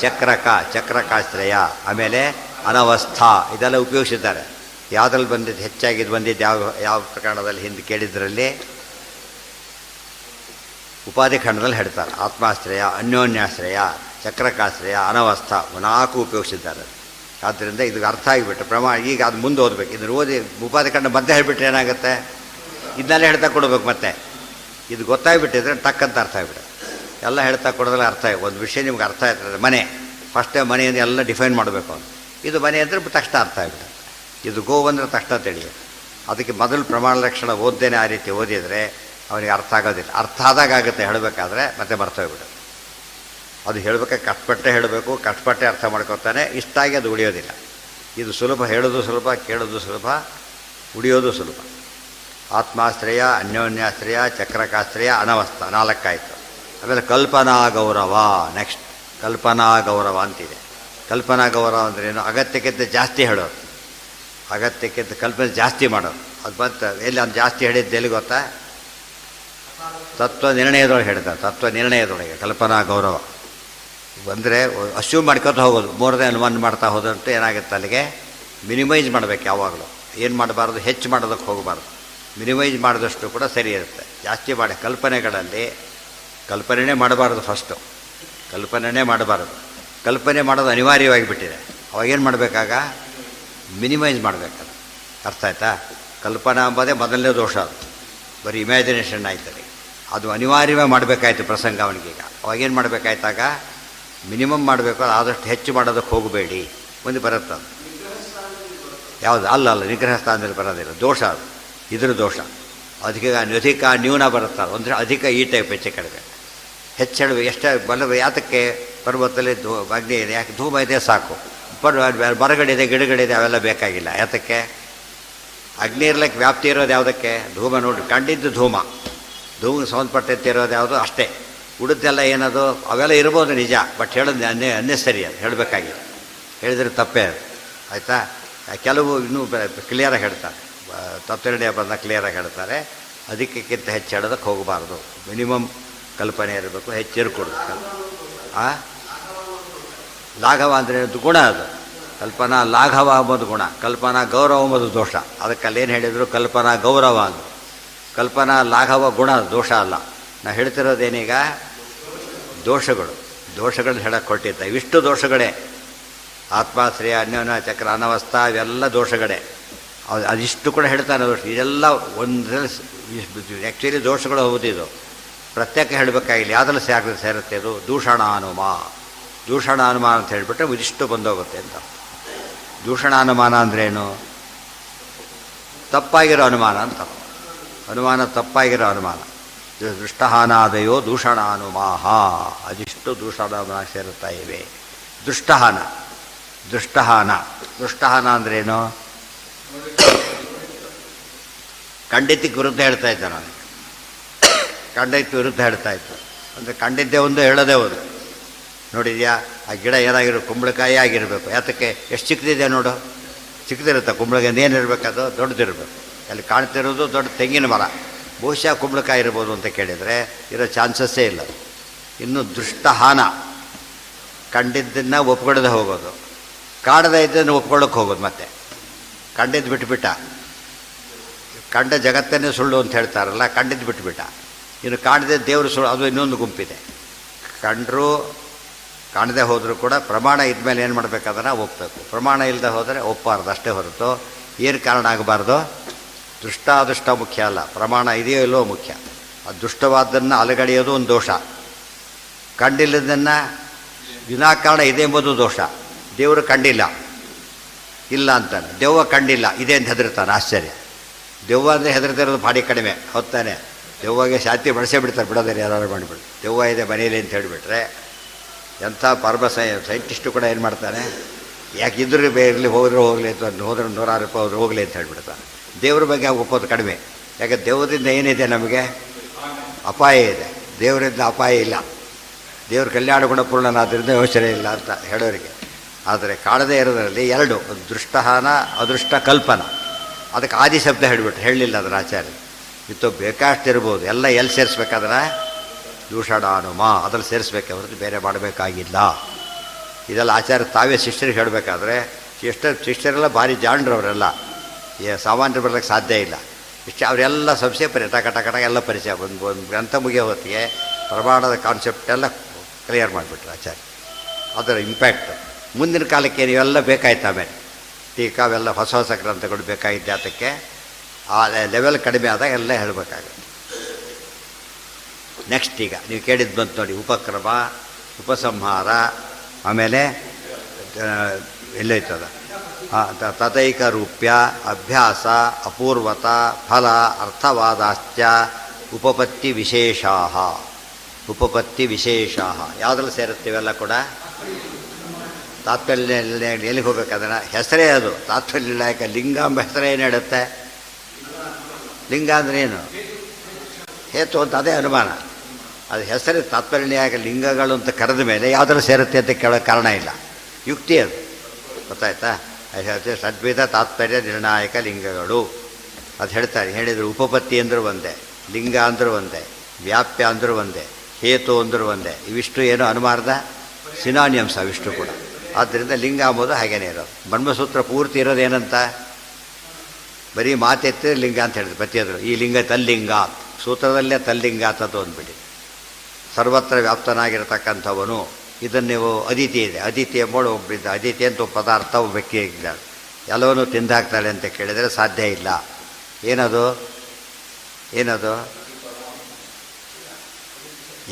ಚಕ್ರಕ, ಚಕ್ರಕಾಶ್ರಯ. ಆಮೇಲೆ ಅನವಸ್ಥಾ. ಇದೆಲ್ಲ ಉಪಯೋಗಿಸಿದ್ದಾರೆ. ಯಾವುದ್ರಲ್ಲಿ ಬಂದಿದ್ದು ಹೆಚ್ಚಾಗಿದ್ದು ಬಂದಿದ್ದು ಯಾವ ಪ್ರಕರಣದಲ್ಲಿ ಹಿಂದೆ ಕೇಳಿದ್ರಲ್ಲಿ? ಉಪಾಧಿ ಖಂಡದಲ್ಲಿ ಹೇಳ್ತಾರೆ. ಆತ್ಮಾಶ್ರಯ, ಅನ್ಯೋನ್ಯಾಶ್ರಯ, ಚಕ್ರಕಾಶ್ರಯ, ಅನವಸ್ಥಾ 4 ಉಪಯೋಗಿಸಿದ್ದಾರೆ. ಆದ್ದರಿಂದ ಇದಕ್ಕೆ ಅರ್ಥ ಆಗಿಬಿಟ್ಟು ಪ್ರಮಾಣ. ಈಗ ಅದು ಮುಂದೆ ಓದಬೇಕು. ಇದನ್ನು ಓದಿ ಉಪಾಧಿ ಖಂಡ ಮತ್ತೆ ಹೇಳಿಬಿಟ್ರೆ ಏನಾಗುತ್ತೆ? ಇದನ್ನೆಲ್ಲ ಹೇಳ್ತಾ ಕೊಡಬೇಕು. ಮತ್ತೆ ಇದು ಗೊತ್ತಾಗ್ಬಿಟ್ಟಿದ್ರೆ ಟಕ್ಕಂತ ಅರ್ಥ ಆಗಿಬಿಡುತ್ತೆ. ಎಲ್ಲ ಹೇಳ್ತಾ ಕೊಡೋದ್ರಲ್ಲಿ ಅರ್ಥ ಆಗಿ ಒಂದು ವಿಷಯ ನಿಮ್ಗೆ ಅರ್ಥ ಆಗ್ತದೆ. ಮನೆ ಫಸ್ಟೇ ಮನೆಯಿಂದ ಎಲ್ಲ ಡಿಫೈನ್ ಮಾಡಬೇಕು ಅಂತ. ಇದು ಮನೆ ಅಂದರೆ ತಕ್ಷಣ ಅರ್ಥ ಆಗಿಬಿಡುತ್ತೆ. ಇದು ಗೋ ಅಂದರೆ ತಕ್ಷಣ ತಿಳಿಯುತ್ತೆ. ಅದಕ್ಕೆ ಮೊದಲು ಪ್ರಮಾಣ ಲಕ್ಷಣ ಓದ್ದೇನೆ ಆ ರೀತಿ ಓದಿದರೆ ಅವನಿಗೆ ಅರ್ಥ ಆಗೋದಿಲ್ಲ. ಅರ್ಥ ಆದಾಗ ಆಗುತ್ತೆ, ಹೇಳಬೇಕಾದ್ರೆ ಮತ್ತೆ ಮರ್ತೋಗ್ಬಿಡುತ್ತೆ. ಅದು ಹೇಳಬೇಕಾದ್ರೆ ಕಷ್ಟಪಟ್ಟೆ ಹೇಳಬೇಕು, ಕಷ್ಟಪಟ್ಟೆ ಅರ್ಥ ಮಾಡ್ಕೊತಾನೆ. ಇಷ್ಟಾಗಿ ಅದು ಉಳಿಯೋದಿಲ್ಲ. ಇದು ಸುಲಭ, ಹೇಳೋದು ಸುಲಭ, ಕೇಳೋದು ಸುಲಭ, ಉಳಿಯೋದು ಸುಲಭ. ಆತ್ಮಾಶ್ರಯ, ಅನ್ಯೋನ್ಯಾಶ್ರಯ, ಚಕ್ರಕಾಶ್ರಯ, ಅನವಸ್ಥಾ 4 ಆಯಿತು. ಆಮೇಲೆ ಕಲ್ಪನಾ ಗೌರವ. ನೆಕ್ಸ್ಟ್ ಕಲ್ಪನಾ ಗೌರವ ಅಂತಿದೆ. ಕಲ್ಪನಾ ಗೌರವ ಅಂದ್ರೇನು? ಅಗತ್ಯಕ್ಕಿಂತ ಜಾಸ್ತಿ ಹೇಳೋದು, ಅಗತ್ಯಕ್ಕಿಂತ ಕಲ್ಪನೆ ಜಾಸ್ತಿ ಮಾಡೋದು. ಅದು ಬಂತು ಎಲ್ಲಿ? ಅದು ಜಾಸ್ತಿ ಹೇಳಿದ್ದು ಎಲ್ಲಿ ಗೊತ್ತಾ? ತತ್ವ ನಿರ್ಣಯದೊಳಗೆ ಹೇಳ್ತಾರೆ. ತತ್ವ ನಿರ್ಣಯದೊಳಗೆ ಕಲ್ಪನಾ ಗೌರವ ಬಂದರೆ ಅಶ್ಯೂಮ್ ಮಾಡ್ಕೊತ ಹೋಗೋದು. ಮೂರನೇ ಅನುಮಾನ ಮಾಡ್ತಾ ಹೋದಂತೂ ಏನಾಗುತ್ತೆ? ಅಲ್ಲಿಗೆ ಮಿನಿಮೈಸ್ ಮಾಡಬೇಕು. ಯಾವಾಗಲೂ ಏನು ಮಾಡಬಾರ್ದು? ಹೆಚ್ಚು ಮಾಡೋದಕ್ಕೆ ಹೋಗಬಾರ್ದು. ಮಿನಿಮೈಸ್ ಮಾಡಿದಷ್ಟು ಕೂಡ ಸರಿ ಇರುತ್ತೆ. ಜಾಸ್ತಿ ಮಾಡಿ ಕಲ್ಪನೆಗಳಲ್ಲಿ ಕಲ್ಪನೆನೇ ಮಾಡಬಾರ್ದು. ಫಸ್ಟು ಕಲ್ಪನೆನೇ ಮಾಡಬಾರ್ದು. ಕಲ್ಪನೆ ಮಾಡೋದು ಅನಿವಾರ್ಯವಾಗಿ ಬಿಟ್ಟಿದೆ. ಅವಾಗೇನು ಮಾಡಬೇಕಾಗ? ಮಿನಿಮೈಸ್ ಮಾಡಬೇಕಲ್ಲ. ಅರ್ಥ ಆಯ್ತಾ? ಕಲ್ಪನಾ ಅಂಬೋದೇ ಮೊದಲನೇ ದೋಷ. ಅದು ಬರೀ ಇಮ್ಯಾಜಿನೇಷನ್ ಆಯ್ತದೆ. ಅದು ಅನಿವಾರ್ಯವೇ ಮಾಡಬೇಕಾಯ್ತು ಪ್ರಸಂಗ ಅವನಿಗೀಗ. ಅವಾಗೇನು ಮಾಡಬೇಕಾಯ್ತಾಗ? ಮಿನಿಮಮ್ ಮಾಡಬೇಕು. ಆದಷ್ಟು ಹೆಚ್ಚು ಮಾಡೋದಕ್ಕೆ ಹೋಗಬೇಡಿ. ಮುಂದೆ ಬರುತ್ತೆ ಅದು. ಯಾವುದು? ಅಲ್ಲ ನಿಗ್ರಹ ಸ್ಥಾನದಲ್ಲಿ ಬರೋದಿಲ್ಲ. ದೋಷ ಅದು. ಇದ್ರ ದೋಷ ಅಧಿಕ ಅಧಿಕ ನ್ಯೂನ ಬರುತ್ತಲ್ಲ ಅಂದರೆ ಅಧಿಕ ಈ ಟೈಪ್ ಹೆಚ್ಚು ಕಡಿಮೆ ಹೆಚ್ಚಳು ಎಷ್ಟು ಬಲ ಯಾತಕ್ಕೆ ಪರ್ವತದಲ್ಲಿ ಅಗ್ನಿ ಇದೆ, ಯಾಕೆ ಧೂಮ ಇದೆ ಸಾಕು. ಮರಗಳಿದೆ ಗಿಡಗಳಿದೆ ಅವೆಲ್ಲ ಬೇಕಾಗಿಲ್ಲ. ಯಾತಕ್ಕೆ ಅಗ್ನಿ ಇರ್ಲಿಕ್ಕೆ ವ್ಯಾಪ್ತಿ ಇರೋದು ಯಾವುದಕ್ಕೆ? ಧೂಮ ನೋಡಿ ಕಂಡಿದ್ದು ಧೂಮ, ಧೂಮಿಗೆ ಸಂಬಂಧಪಟ್ಟಂತೆ ಇರೋದು ಯಾವುದು ಅಷ್ಟೇ. ಉಳಿದೆಲ್ಲ ಏನದು ಅವೆಲ್ಲ ಇರ್ಬೋದು ನಿಜ, ಬಟ್ ಹೇಳೋದು ಅನ್ನೆಸರಿ ಅದು ಹೇಳಬೇಕಾಗಿಲ್ಲ, ಹೇಳಿದರೆ ತಪ್ಪೇ ಅದು. ಆಯಿತಾ? ಕೆಲವು ಇನ್ನೂ ಕ್ಲಿಯರಾಗಿ ಹೇಳ್ತಾರೆ, ತತ್ವನಿರ್ಣಯ ಬಂದ ಕ್ಲಿಯರಾಗಿ ಹೇಳ್ತಾರೆ, ಅದಕ್ಕಿಂತ ಹೆಚ್ಚು ಹೇಳೋದಕ್ಕೆ ಹೋಗಬಾರ್ದು, ಮಿನಿಮಮ್ ಕಲ್ಪನೆ ಇರಬೇಕು, ಹೆಚ್ಚಿರ್ಕೊಡ್ದು. ಲಾಘವ ಅಂದರೆ ಗುಣ ಅದು, ಕಲ್ಪನಾ ಲಾಘವ ಅಂಬೋದು ಗುಣ, ಕಲ್ಪನಾ ಗೌರವ ಅಂಬೋದು ದೋಷ. ಅದಕ್ಕಲ್ಲಿ ಏನು ಹೇಳಿದರು? ಕಲ್ಪನಾ ಗೌರವ ಅಂದರು. ಕಲ್ಪನಾ ಲಾಘವ ಗುಣ, ದೋಷ ಅಲ್ಲ. ನಾ ಹೇಳ್ತಿರೋದೇನೀಗ ದೋಷಗಳು ಹೇಳಕ್ಕೆ ಕೊಟ್ಟಿದ್ದ. ಇವಿಷ್ಟು ದೋಷಗಳೇ, ಆತ್ಮಾಶ್ರಯ, ಅನ್ಯೋನ್ಯ ಚಕ್ರ, ಅನವಸ್ಥಾ, ಇವೆಲ್ಲ ದೋಷಗಳೇ. ಅದಿಷ್ಟು ಕೂಡ ಹೇಳ್ತಾನೆ ದೋಷ. ಇದೆಲ್ಲ ಒಂದರಲ್ಲಿ ಆ್ಯಕ್ಚುಲಿ ದೋಷಗಳು ಹೌದಿದು, ಪ್ರತ್ಯೇಕ ಹೇಳಬೇಕಾಗಿಲ್ಲ. ಯಾವುದ್ರಲ್ಲಿ ಸೇರುತ್ತೆ ಇದು? ದೂಷಣಾನುಮಾನ ಅಂತ ಹೇಳಿಬಿಟ್ರೆ ಇದಿಷ್ಟು ಬಂದೋಗುತ್ತೆ ಅಂತ. ದೂಷಣಾನುಮಾನ ಅಂದ್ರೇನು? ತಪ್ಪಾಗಿರೋ ಅನುಮಾನ ಅಂತ. ಅನುಮಾನ ತಪ್ಪಾಗಿರೋ ಅನುಮಾನ. ದೃಷ್ಟಹಾನಾದಯೋ ದೂಷಣಾನುಮಾಹ, ಅದಿಷ್ಟು ದೂಷಣಾನುಮಾನ ಸೇರುತ್ತಾ ಇವೆ. ದೃಷ್ಟಹಾನ ಅಂದ್ರೇನು? ಖಂಡಿತಕ್ಕೆ ವಿರುದ್ಧ ಹೇಳ್ತಾ ಇದ್ದ ನಾನು. ಖಂಡಿತಕ್ಕೆ ವಿರುದ್ಧ ಹೇಳ್ತಾ ಇತ್ತು ಅಂದರೆ ಖಂಡಿದ್ದೇ ಒಂದು ಹೇಳೋದೇ ಒಂದು. ನೋಡಿದ್ಯಾ ಆ ಗಿಡ ಏನಾಗಿರೋ ಕುಂಬಳಕಾಯಿ ಆಗಿರಬೇಕು. ಯಾತಕ್ಕೆ? ಎಷ್ಟು ಚಿಕ್ಕದಿದೆ ನೋಡು, ಚಿಕ್ಕದಿರುತ್ತೆ ಕುಂಬಳಕಾಯಿ. ಏನಿರಬೇಕು? ಅದು ದೊಡ್ಡದಿರಬೇಕು. ಅಲ್ಲಿ ಕಾಣ್ತಿರೋದು ದೊಡ್ಡ ತೆಂಗಿನ ಮರ, ಬಹುಶಃ ಕುಂಬಳಕಾಯಿ ಇರ್ಬೋದು ಅಂತ ಕೇಳಿದರೆ ಇರೋ ಚಾನ್ಸಸ್ಸೇ ಇಲ್ಲ. ಇನ್ನು ದೃಷ್ಟಹಾನ, ಕಂಡಿದ್ದನ್ನು ಒಪ್ಕೊಳ್ಳದೆ ಹೋಗೋದು, ಕಾಣದೇ ಇದ್ದನ್ನು ಒಪ್ಕೊಳ್ಳೋಕೆ ಹೋಗೋದು. ಮತ್ತೆ ಕಂಡಿದ್ದು ಬಿಟ್ಬಿಟ್ಟ, ಕಂಡ ಜಗತ್ತನ್ನೇ ಸುಳ್ಳು ಅಂತ ಹೇಳ್ತಾರಲ್ಲ, ಕಂಡಿದ್ದು ಬಿಟ್ಬಿಟ್ಟ. ಇನ್ನು ಕಾಣದೆ ದೇವರು ಸುಳ್ಳು, ಅದು ಇನ್ನೊಂದು ಗುಂಪಿದೆ. ಕಂಡರೂ ಕಾಣದೆ ಹೋದರೂ ಕೂಡ ಪ್ರಮಾಣ ಇದ್ಮೇಲೆ ಏನು ಮಾಡಬೇಕಾದ್ರೆ ಒಪ್ಪಬೇಕು. ಪ್ರಮಾಣ ಇಲ್ಲದೆ ಹೋದರೆ ಒಪ್ಪಬಾರ್ದು ಅಷ್ಟೇ ಹೊರತು ಏನು ಕಾರಣ ಆಗಬಾರ್ದು. ದೃಷ್ಟಾದೃಷ್ಟ ಮುಖ್ಯ ಅಲ್ಲ, ಪ್ರಮಾಣ ಇದೆಯೋ ಇಲ್ಲೋ ಮುಖ್ಯ. ಅದು ದುಷ್ಟವಾದ್ದನ್ನು ಅಲಗಡಿಯೋದು ಒಂದು ದೋಷ, ಕಂಡಿಲ್ಲದನ್ನು ವಿನಾಕಾರಣ ಇದೆ ಎಂಬುದು ದೋಷ. ದೇವರು ಕಂಡಿಲ್ಲ ಇಲ್ಲ ಅಂತಾನೆ, ದೆವ್ವ ಕಂಡಿಲ್ಲ ಇದೆ ಅಂತ ಹೆದರ್ತಾನೆ. ಆಶ್ಚರ್ಯ. ದೆವ್ವ ಅಂದರೆ ಹೆದರ್ತಿರೋದು ಭಾರಿ ಕಡಿಮೆ, ಹೊತ್ತಾನೆ. ದೆವ್ವಗೆ ಶಾಂತಿ ಬಳಸೇ ಬಿಡ್ತಾರೆ, ಬಿಡೋದೇ ಯಾರು ಮಾಡಿಬಿಡು. ದೆವ್ವ ಇದೆ ಮನೆಯಲ್ಲಿ ಅಂತ ಹೇಳಿಬಿಟ್ರೆ ಎಂಥ ಪರಮ ಸೈಂಟಿಸ್ಟು ಕೂಡ ಏನು ಮಾಡ್ತಾನೆ, ಯಾಕೆ ಇದ್ರೂ ಇರಲಿ, ಹೋಗಲಿ ಅಂತ, ಹೋದ್ರೆ ₹100 ಹೋದ್ರೆ ಹೋಗಲಿ ಅಂತ ಹೇಳ್ಬಿಡ್ತಾನೆ. ದೇವ್ರ ಬಗ್ಗೆ ಒಪ್ಪೋದು ಕಡಿಮೆ. ಯಾಕೆ? ದೇವರಿಂದ ಏನಿದೆ ನಮಗೆ? ಅಪಾಯ ಇದೆ, ದೇವರಿಂದ ಅಪಾಯ ಇಲ್ಲ. ದೇವ್ರ ಕಲ್ಯಾಣ ಗುಣಪೂರ್ಣನಾದ್ದರಿಂದ ಯೋಚನೆ ಇಲ್ಲ ಅಂತ ಹೇಳೋರಿಗೆ. ಆದರೆ ಕಾಣದೇ ಇರೋದರಲ್ಲಿ ಎರಡು, ದೃಷ್ಟಹಾನ, ಅದೃಷ್ಟ ಕಲ್ಪನ. ಅದಕ್ಕೆ ಆದಿ ಶಬ್ದ ಹೇಳಿಬಿಟ್ರೆ ಹೇಳಲಿಲ್ಲ ಅದರ ಆಚಾರ್ಯ. ಇತ್ತು ಬೇಕಾಷ್ಟಿರ್ಬೋದು, ಎಲ್ಲ ಎಲ್ಲಿ ಸೇರಿಸ್ಬೇಕಾದ್ರೆ ದೂಷಣಾನುಮ ಅದ್ರಲ್ಲಿ ಸೇರಿಸ್ಬೇಕೆ ಹೊರತು ಬೇರೆ ಮಾಡಬೇಕಾಗಿಲ್ಲ. ಇದೆಲ್ಲ ಆಚಾರ್ಯ ತಾವೇ ಶಿಷ್ಯರಿಗೆ ಹೇಳಬೇಕಾದ್ರೆ, ಶಿಷ್ಯರೆಲ್ಲ ಭಾರಿ ಜಾಣರವರೆಲ್ಲ, ಸಾಮಾನ್ಯರು ಬರಲಿಕ್ಕೆ ಸಾಧ್ಯ ಇಲ್ಲ. ಇಷ್ಟು ಅವರೆಲ್ಲ ಸಂಶಯ ಟಕ ಎಲ್ಲ ಪರಿಚಯ. ಒಂದು ಗ್ರಂಥ ಮುಗಿಯೋ ಹೊತ್ತಿಗೆ ಪ್ರಮಾಣದ ಕಾನ್ಸೆಪ್ಟ್ ಎಲ್ಲ ಕ್ಲಿಯರ್ ಮಾಡಿಬಿಟ್ರು ಆಚಾರ್ಯ. ಅದರ ಇಂಪ್ಯಾಕ್ಟ್ ಮುಂದಿನ ಕಾಲಕ್ಕೆ ನೀವೆಲ್ಲ ಬೇಕಾಯ್ತು. ಆಮೇಲೆ ಟೀಕಾ ಅವೆಲ್ಲ ಹೊಸ ಗ್ರಂಥಗಳು ಬೇಕಾಗಿದ್ದೆ. ಅದಕ್ಕೆ ಆ ಲೆವೆಲ್ ಕಡಿಮೆ ಆದಾಗ ಎಲ್ಲ ಹೇಳಬೇಕಾಗುತ್ತೆ. ನೆಕ್ಸ್ಟ್ ಈಗ ನೀವು ಕೇಳಿದ್ದು ಬಂತು ನೋಡಿ, ಉಪಕ್ರಮ, ಉಪಸಂಹಾರ, ಆಮೇಲೆ ಎಲ್ಲೈತದ ತದೈಕ ರೂಪ್ಯ, ಅಭ್ಯಾಸ, ಅಪೂರ್ವತ, ಫಲ, ಅರ್ಥವಾದಾಶ್ಚ ಉಪಪತ್ತಿ ವಿಶೇಷಾಃ. ಉಪಪತ್ತಿ ವಿಶೇಷಾಃ ಯಾವುದ್ರಲ್ಲಿ ಸೇರುತ್ತೀವೆಲ್ಲ ಕೂಡ? ತಾತ್ಪರ್ಯ ಎಲ್ಲಿಗೆ ಹೋಗ್ಬೇಕಾದ್ರೆ ಹೆಸರೇ ಅದು ತಾತ್ಪರ್ಯ ನಿರ್ಣಾಯಕ. ಲಿಂಗ ಎಂಬ ಹೆಸರೇ ಏನು ಹೇಳುತ್ತೆ? ಲಿಂಗ ಅಂದರೆ ಏನು? ಹೇತು ಅಂತ ಅದೇ ಅನುಮಾನ. ಅದು ಹೆಸರೇ ತಾತ್ಪರ್ಯ ನಿರ್ಣಾಯಕ ಲಿಂಗಗಳು ಅಂತ ಕರೆದ ಮೇಲೆ ಯಾವುದ್ರಲ್ಲಿ ಸೇರುತ್ತೆ ಅಂತ ಕೇಳೋ ಕಾರಣ ಇಲ್ಲ. ಯುಕ್ತಿ ಅದು, ಗೊತ್ತಾಯ್ತಾ? ಸದ್ವಿಧ ತಾತ್ಪರ್ಯ ನಿರ್ಣಾಯಕ ಲಿಂಗಗಳು ಅದು ಹೇಳ್ತಾರೆ. ಹೇಳಿದರು ಉಪಪತ್ತಿ ಅಂದರೂ ಒಂದೇ, ಲಿಂಗ ಅಂದರೂ ಒಂದೇ, ವ್ಯಾಪ್ಯ ಅಂದರೂ ಒಂದೇ, ಹೇತು ಅಂದರೂ ಒಂದೇ. ಇವಿಷ್ಟು ಏನು ಅನುಮಾನದ ಸಿನಾನಿಯಮ್ಸ್ ಅವಿಷ್ಟು ಕೂಡ. ಆದ್ದರಿಂದ ಲಿಂಗ ಅಂಬೋದು ಹಾಗೇನೇ ಇರೋದು. ಬ್ರಹ್ಮಸೂತ್ರ ಪೂರ್ತಿ ಇರೋದೇನಂತ? ಬರೀ ಮಾತೆತ್ತಿದ್ರೆ ಲಿಂಗ ಅಂತ ಹೇಳಿದ್ರು ಪ್ರತಿಯೊಂದರು. ಈ ಲಿಂಗ ತಲ್ಲಿಂಗ, ಸೂತ್ರದಲ್ಲೇ ತಲ್ಲಿಂಗ ಅಂತದ್ದು ಅಂದ್ಬಿಡಿ. ಸರ್ವತ್ರ ವ್ಯಾಪ್ತನಾಗಿರತಕ್ಕಂಥವನು. ಇದನ್ನು ನೀವು ಅದಿತಿ ಇದೆ, ಅದಿತಿ ಎಂಬಳು ಒಬ್ಬರಿದ್ದ. ಅದಿತಿ ಅಂತ ಪದಾರ್ಥ ಒಬ್ಬ ವ್ಯಕ್ತಿ ಇದ್ದಾಳೆ, ಎಲ್ಲವನ್ನೂ ತಿಂದಾಕ್ತಾಳೆ ಅಂತ ಕೇಳಿದರೆ ಸಾಧ್ಯ ಇಲ್ಲ. ಏನದು?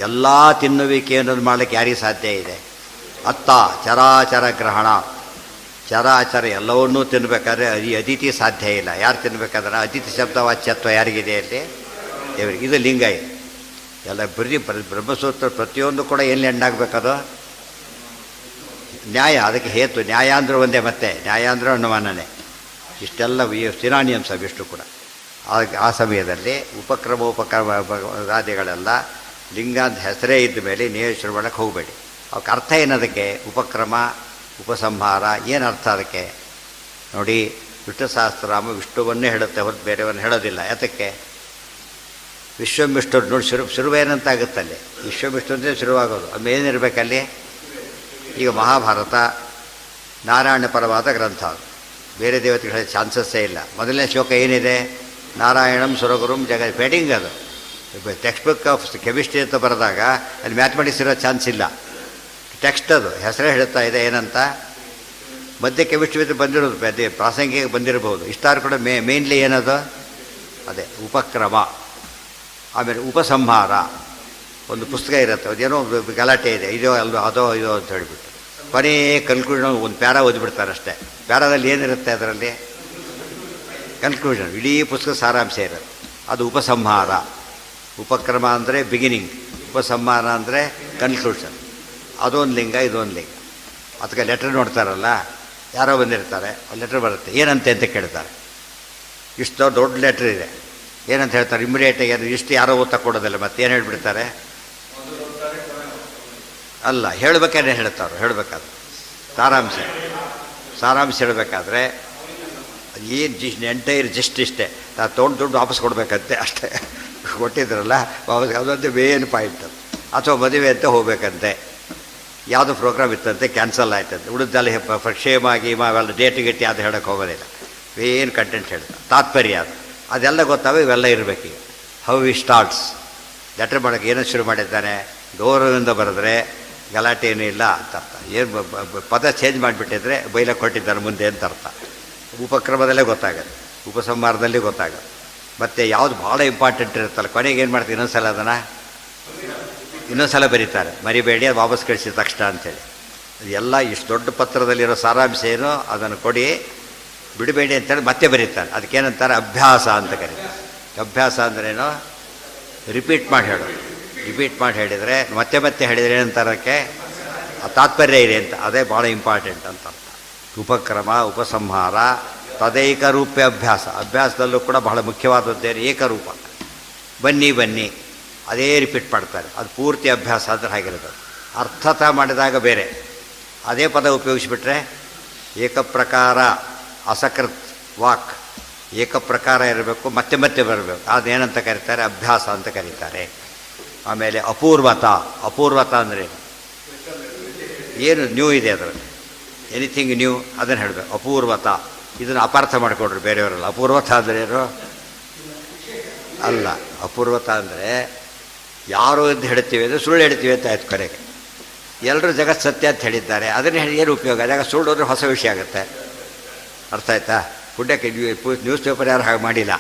ಎಲ್ಲ ತಿನ್ನುವಿಕೆ ಅನ್ನೋದು ಮಾಡಲಿಕ್ಕೆ ಯಾರಿಗೆ ಸಾಧ್ಯ ಇದೆ? ಅತ್ತ ಚರಾಚರ ಗ್ರಹಣ, ಚರಾಚರ ಎಲ್ಲವನ್ನೂ ತಿನ್ನಬೇಕಾದ್ರೆ ಅದಿತಿ ಸಾಧ್ಯ ಇಲ್ಲ. ಯಾರು ತಿನ್ನಬೇಕಾದ್ರೆ ಅದಿತಿ ಶಬ್ದ ವಾಚ್ಯತ್ವ ಯಾರಿಗಿದೆ ಅಲ್ಲಿ? ದೇವರಿಗೆ. ಇದು ಲಿಂಗ. ಇದು ಎಲ್ಲ ಬರೀ ಬ್ರಹ್ಮಸೂತ್ರ ಪ್ರತಿಯೊಂದು ಕೂಡ ಎಲ್ಲಿ ಎಂಡಾಗಬೇಕದು ನ್ಯಾಯ. ಅದಕ್ಕೆ ಹೇತು ನ್ಯಾಯ ಅಂದ್ರೆ ಒಂದೇ, ಮತ್ತೆ ನ್ಯಾಯ ಅಂದ್ರೆ ಅನುಮಾನನೇ. ಇಷ್ಟೆಲ್ಲ ಸಿನಾನಿಯಮ್ಸ್ ಅವಿಷ್ಟು ಕೂಡ. ಆ ಸಮಯದಲ್ಲಿ ಉಪಕ್ರಮೋಪಕ್ರಮಾದಿಗಳೆಲ್ಲ ಲಿಂಗ ಅಂತ ಹೆಸರೇ ಇದ್ದ ಮೇಲೆ ನೀವು ಶುರು ಮಾಡೋಕ್ಕೆ ಹೋಗಬೇಡಿ. ಅವಕ್ಕೆ ಅರ್ಥ ಏನದಕ್ಕೆ? ಉಪಕ್ರಮ, ಉಪಸಂಹಾರ, ಏನು ಅರ್ಥ ಅದಕ್ಕೆ ನೋಡಿ. ವಿಷ್ಣು ಸಹಸ್ರನಾಮ ವಿಷ್ಣುವನ್ನೇ ಹೇಳುತ್ತೆ ಹೊರತು ಬೇರೆಯವನ್ನು ಹೇಳೋದಿಲ್ಲ. ಯಾತಕ್ಕೆ? ವಿಶ್ವವಿಷ್ಣು ನೋಡಿ ಶುರುವೇನಂತ ಆಗುತ್ತಲ್ಲಿ. ವಿಶ್ವವಿಷ್ಣು ಅಂದರೆ ಶುರುವಾಗೋದು. ಅದು ಏನಿರಬೇಕಲ್ಲಿ? ಈಗ ಮಹಾಭಾರತ ನಾರಾಯಣ ಪರವಾದ ಗ್ರಂಥ, ಅದು ಬೇರೆ ದೇವತೆಗಳ ಚಾನ್ಸಸ್ಸೇ ಇಲ್ಲ. ಮೊದಲನೇ ಶ್ಲೋಕ ಏನಿದೆ? ನಾರಾಯಣಂ ಸುರಗುರುಂ ಜಗತ್. ಪೇಟಿಂಗ್ ಅದು ಟೆಕ್ಸ್ಟ್ ಬುಕ್ ಆಫ್ ಕೆಮಿಸ್ಟ್ರಿ ಅಂತ ಬರೆದಾಗ ಅಲ್ಲಿ ಮ್ಯಾಥಮೆಟಿಕ್ಸ್ ಇರೋ ಚಾನ್ಸ್ ಇಲ್ಲ. ಟೆಕ್ಸ್ಟ್ ಅದು ಹೆಸರೇ ಹೇಳ್ತಾ ಇದೆ ಏನಂತ. ಮಧ್ಯೆ ಕೆಮಿಸ್ಟ್ರಿ ಬಂದಿರೋದು ಅದೇ ಪ್ರಾಸಂಗಿಕ ಬಂದಿರಬಹುದು. ಇಷ್ಟಾರು ಕೂಡ ಮೇನ್ಲಿ ಏನದು? ಅದೇ ಉಪಕ್ರಮ. ಆಮೇಲೆ ಉಪಸಂಹಾರ ಒಂದು ಪುಸ್ತಕ ಇರುತ್ತೆ, ಅದೇನೋ ಗಲಾಟೆ ಇದೆ, ಇದೋ ಅಲ್ಲೋ ಅದೋ ಇದೋ ಅಂತ ಹೇಳಿಬಿಟ್ಟು ಕೊನೆಯೇ ಕನ್ಕ್ಲೂಷನ್ ಒಂದು ಪ್ಯಾರಾ ಓದಿಬಿಡ್ತಾರೆ ಅಷ್ಟೇ. ಪ್ಯಾರಾದಲ್ಲಿ ಏನಿರುತ್ತೆ ಅದರಲ್ಲಿ? ಕನ್ಕ್ಲೂಷನ್. ಇಡೀ ಪುಸ್ತಕ ಸಾರಾಂಶ ಇರುತ್ತೆ. ಅದು ಉಪಸಂಹಾರ. ಉಪಕ್ರಮ ಅಂದರೆ ಬಿಗಿನಿಂಗ್, ಉಪಸಂಹಾರ ಅಂದರೆ ಕನ್ಕ್ಲೂಷನ್. ಅದೊಂದು ಲಿಂಗ, ಇದೊಂದು ಲಿಂಗ. ಅದಕ್ಕೆ ಲೆಟ್ರ್ ನೋಡ್ತಾರಲ್ಲ, ಯಾರೋ ಬಂದಿರ್ತಾರೆ, ಲೆಟ್ರ್ ಬರುತ್ತೆ, ಏನಂತೆ ಅಂತ ಕೇಳ್ತಾರೆ. ಇಷ್ಟು ದೊಡ್ಡ ಲೆಟ್ರ್ ಇದೆ, ಏನಂತ ಹೇಳ್ತಾರೆ? ಇಮಿಡಿಯೇಟಾಗಿ ಅದು ಇಷ್ಟು ಯಾರೋ ಓದ್ತಾ ಕೊಡೋದಿಲ್ಲ, ಮತ್ತೇನು ಹೇಳಿಬಿಡ್ತಾರೆ? ಅಲ್ಲ, ಹೇಳಬೇಕಾದ್ರೆ ಹೇಳ್ತಾರೋ ಹೇಳಬೇಕಾದ್ರೆ ಸಾರಾಂಶ ಹೇಳಬೇಕಾದ್ರೆ ಏನು ಎಂಟೈರ್ ಜಸ್ಟ್ ಇಷ್ಟೇ, ನಾವು ತೊಗೊಂಡು ದುಡ್ಡು ವಾಪಸ್ ಕೊಡಬೇಕಂತೆ ಅಷ್ಟೇ. ಕೊಟ್ಟಿದ್ರಲ್ಲ ವಾಪಸ್, ಯಾವುದಂತೆ ಮೇನ್ ಪಾಯಿಂಟ್. ಅಥವಾ ಮದುವೆ ಅಂತ ಹೋಗ್ಬೇಕಂತೆ, ಯಾವುದೋ ಪ್ರೋಗ್ರಾಮ್ ಇತ್ತಂತೆ ಕ್ಯಾನ್ಸಲ್ ಆಯ್ತಂತೆ, ಉಳಿದಲ್ಲಿ ಕ್ಷೇಮ ಗೀಮ ಅವೆಲ್ಲ ಡೇಟ್ ಗಿಟ್ಟು ಅದು ಹೇಳೋಕ್ಕೆ ಹೋಗೋದಿಲ್ಲ. ಏನು ಕಂಟೆಂಟ್ ಹೇಳ್ತಾರೆ, ತಾತ್ಪರ್ಯ ಅದು ಅದೆಲ್ಲ ಗೊತ್ತಾವೆ. ಇವೆಲ್ಲ ಇರಬೇಕೀಗ. ಹೌ ವಿ ಸ್ಟಾರ್ಟ್ಸ್ ಲೆಟ್ರ್ ಮಾಡೋಕ್ಕೆ ಏನೋ ಶುರು ಮಾಡಿದ್ದಾನೆ, ಗೌರವದಿಂದ ಬರೆದ್ರೆ ಗಲಾಟೆ ಏನೂ ಇಲ್ಲ ಅಂತ ಅರ್ಥ. ಏನು ಪದ ಚೇಂಜ್ ಮಾಡಿಬಿಟ್ಟಿದ್ರೆ ಬೈಲಕ್ಕೆ ಕೊಟ್ಟಿದ್ದಾರೆ ಮುಂದೆ ಅಂತ ಅರ್ಥ. ಉಪಕ್ರಮದಲ್ಲೇ ಗೊತ್ತಾಗುತ್ತೆ, ಉಪಸಂಹಾರದಲ್ಲಿ ಗೊತ್ತಾಗುತ್ತೆ. ಮತ್ತು ಯಾವುದು ಭಾಳ ಇಂಪಾರ್ಟೆಂಟ್ ಇರುತ್ತಲ್ಲ, ಕೊನೆಗೆ ಏನು ಮಾಡ್ತೀವಿ ಇನ್ನೊಂದು ಸಲ ಬರೀತಾರೆ, ಮರಿಬೇಡಿ ಅದು ವಾಪಸ್ ಕಳಿಸಿದ ತಕ್ಷಣ ಅಂಥೇಳಿ. ಅದೆಲ್ಲ ಇಷ್ಟು ದೊಡ್ಡ ಪತ್ರದಲ್ಲಿರೋ ಸಾರಾಂಶ ಏನು ಅದನ್ನು ಕೊಡಿ, ಬಿಡಬೇಡಿ ಅಂತೇಳಿ ಮತ್ತೆ ಬರೀತಾರೆ. ಅದಕ್ಕೇನಂತಾರೆ? ಅಭ್ಯಾಸ ಅಂತ ಕರೀತಾರೆ. ಅಭ್ಯಾಸ ಅಂದ್ರೇನು? ರಿಪೀಟ್ ಮಾಡಿ ಹೇಳೋದು. ರಿಪೀಟ್ ಮಾಡಿ ಹೇಳಿದರೆ ಮತ್ತೆ ಮತ್ತೆ ಹೇಳಿದರೆ ಏನಂತಾರಕ್ಕೆ ತಾತ್ಪರ್ಯ ಇದೆ ಅಂತ. ಅದೇ ಭಾಳ ಇಂಪಾರ್ಟೆಂಟ್ ಅಂತ ಅರ್ಥ. ಉಪಕ್ರಮ, ಉಪಸಂಹಾರ, ತದೈಕರೂಪ್ಯ ಅಭ್ಯಾಸ. ಅಭ್ಯಾಸದಲ್ಲೂ ಕೂಡ ಬಹಳ ಮುಖ್ಯವಾದದ್ದೇನು? ಏಕರೂಪ. ಬನ್ನಿ ಅದೇ ರಿಪೀಟ್ ಮಾಡ್ತಾರೆ. ಅದು ಪೂರ್ತಿ ಅಭ್ಯಾಸ ಅಂದರೆ ಹಾಗಿರೋದು. ಅರ್ಥತ ಮಾಡಿದಾಗ ಬೇರೆ, ಅದೇ ಪದ ಉಪಯೋಗಿಸಿಬಿಟ್ರೆ ಏಕಪ್ರಕಾರ, ಅಸಕೃತ್ ವಾಕ್, ಏಕಪ್ರಕಾರ ಇರಬೇಕು, ಮತ್ತೆ ಮತ್ತೆ ಬರಬೇಕು. ಅದೇನಂತ ಕರೀತಾರೆ? ಅಭ್ಯಾಸ ಅಂತ ಕರೀತಾರೆ. ಆಮೇಲೆ ಅಪೂರ್ವತ ಅಂದರೆ ಏನು ನ್ಯೂ ಇದೆ ಅದರಲ್ಲಿ, ಎನಿಥಿಂಗ್ ನ್ಯೂ ಅದನ್ನು ಹೇಳಬೇಕು. ಅಪೂರ್ವತ ಇದನ್ನು ಅಪಾರ್ಥ ಮಾಡಿಕೊಡ್ರಿ ಬೇರೆಯವರಲ್ಲ. ಅಪೂರ್ವತ ಅಂದರೆ ಏನು? ಅಲ್ಲ, ಅಪೂರ್ವತ ಅಂದರೆ ಯಾರೋ ಅಂತ ಹೇಳ್ತೀವಿ ಅಂದರೆ ಸುಳ್ಳು ಹೇಳ್ತೀವಿ ಅಂತ ಆಯ್ತು. ಕೊನೆಗೆ ಎಲ್ಲರೂ ಜಗತ್ತು ಸತ್ಯ ಅಂತ ಹೇಳಿದ್ದಾರೆ, ಅದನ್ನು ಹೇಳಿ ಏನು ಉಪಯೋಗ? ಜಾಗ ಸುಳ್ಳು ಅಂದರೆ ಹೊಸ ವಿಷಯ ಆಗುತ್ತೆ. ಅರ್ಥ ಆಯ್ತಾ? ಪುಣ್ಯಕ್ಕೆ ನ್ಯೂಸ್ ಪೇಪರ್ ಯಾರು ಹಾಗೆ ಮಾಡಿಲ್ಲ.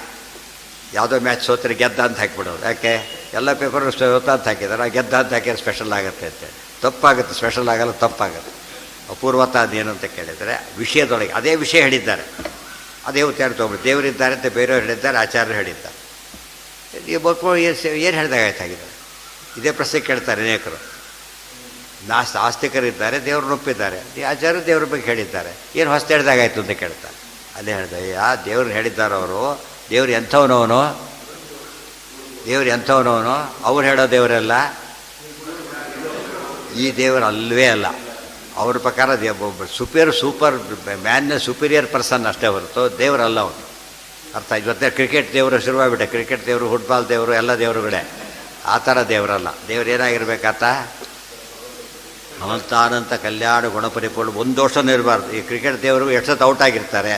ಯಾವುದೋ ಮ್ಯಾಚ್ ಸೋತ್ರೆ ಗೆದ್ದ ಅಂತ ಹಾಕಿಬಿಡೋದು. ಯಾಕೆ? ಎಲ್ಲ ಪೇಪರ್ ಸೋತ ಅಂತ ಹಾಕಿದ್ದಾರೆ, ಗೆದ್ದ ಅಂತ ಹಾಕಿದ್ರೆ ಸ್ಪೆಷಲ್ ಆಗುತ್ತೆ ಅಂತೇಳಿ. ತಪ್ಪಾಗುತ್ತೆ, ಸ್ಪೆಷಲ್ ಆಗಲ್ಲ, ತಪ್ಪಾಗುತ್ತೆ. ಅಪೂರ್ವತ ಅದೇನು ಅಂತ ಕೇಳಿದರೆ ವಿಷಯದೊಳಗೆ ಅದೇ ವಿಷಯ ಹೇಳಿದ್ದಾರೆ, ಅದೇ ಉತ್ತಾರ ತೊಗೊಂಡು ದೇವರಿದ್ದಾರೆ ಅಂತ ಬೇರೆಯವ್ರು ಹೇಳಿದ್ದಾರೆ, ಆಚಾರ್ಯರು ಹೇಳಿದ್ದಾರೆ. ಏನು ಹೇಳಿದಾಗ ಆಯ್ತಾಗಿದೆ? ಇದೇ ಪ್ರಶ್ನೆ ಕೇಳ್ತಾರೆ ಅನೇಕರು. ಆಸ್ತಿಕರಿದ್ದಾರೆ, ದೇವ್ರನ್ನ ಒಪ್ಪಿದ್ದಾರೆ, ಈ ಆಚಾರ್ಯರು ದೇವ್ರ ಬಗ್ಗೆ ಹೇಳಿದ್ದಾರೆ, ಏನು ಹೊಸ್ತು ಹೇಳಿದಾಗಾಯ್ತು ಅಂತ ಕೇಳ್ತಾರೆ. ಅಲ್ಲೇ ಹೇಳಿದೆ, ದೇವ್ರು ಹೇಳಿದ್ದಾರೆ ಅವರು. ದೇವ್ರು ಎಂಥವನವನು ಅವ್ರು ಹೇಳೋ ದೇವರೆಲ್ಲ ಈ ದೇವರು ಅಲ್ಲವೇ ಅಲ್ಲ. ಅವ್ರ ಪ್ರಕಾರ ಸೂಪರ್ ಮ್ಯಾನ್ ಸುಪೀರಿಯರ್ ಪರ್ಸನ್ ಅಷ್ಟೇ ಹೊರತು ದೇವರಲ್ಲ ಅವನು. ಅರ್ಥ? ಇವತ್ತೇ ಕ್ರಿಕೆಟ್ ದೇವರು ಶುರುವಾಗಿಬಿಟ್ಟೆ. ಕ್ರಿಕೆಟ್ ದೇವರು, ಫುಟ್ಬಾಲ್ ದೇವರು, ಎಲ್ಲ ದೇವರುಗಳೇ. ಆ ಥರ ದೇವರಲ್ಲ. ದೇವ್ರು ಏನಾಗಿರ್ಬೇಕಾತ? ಅನಂತಾನಂತ ಕಲ್ಯಾಣ ಗುಣಪರಿಪೂರ್ಣ, ಒಂದು ದೋಷನೂ ಇರಬಾರ್ದು. ಈ ಕ್ರಿಕೆಟ್ ದೇವರು ಎಷ್ಟು ಸತ್ತು ಔಟ್ ಆಗಿರ್ತಾರೆ,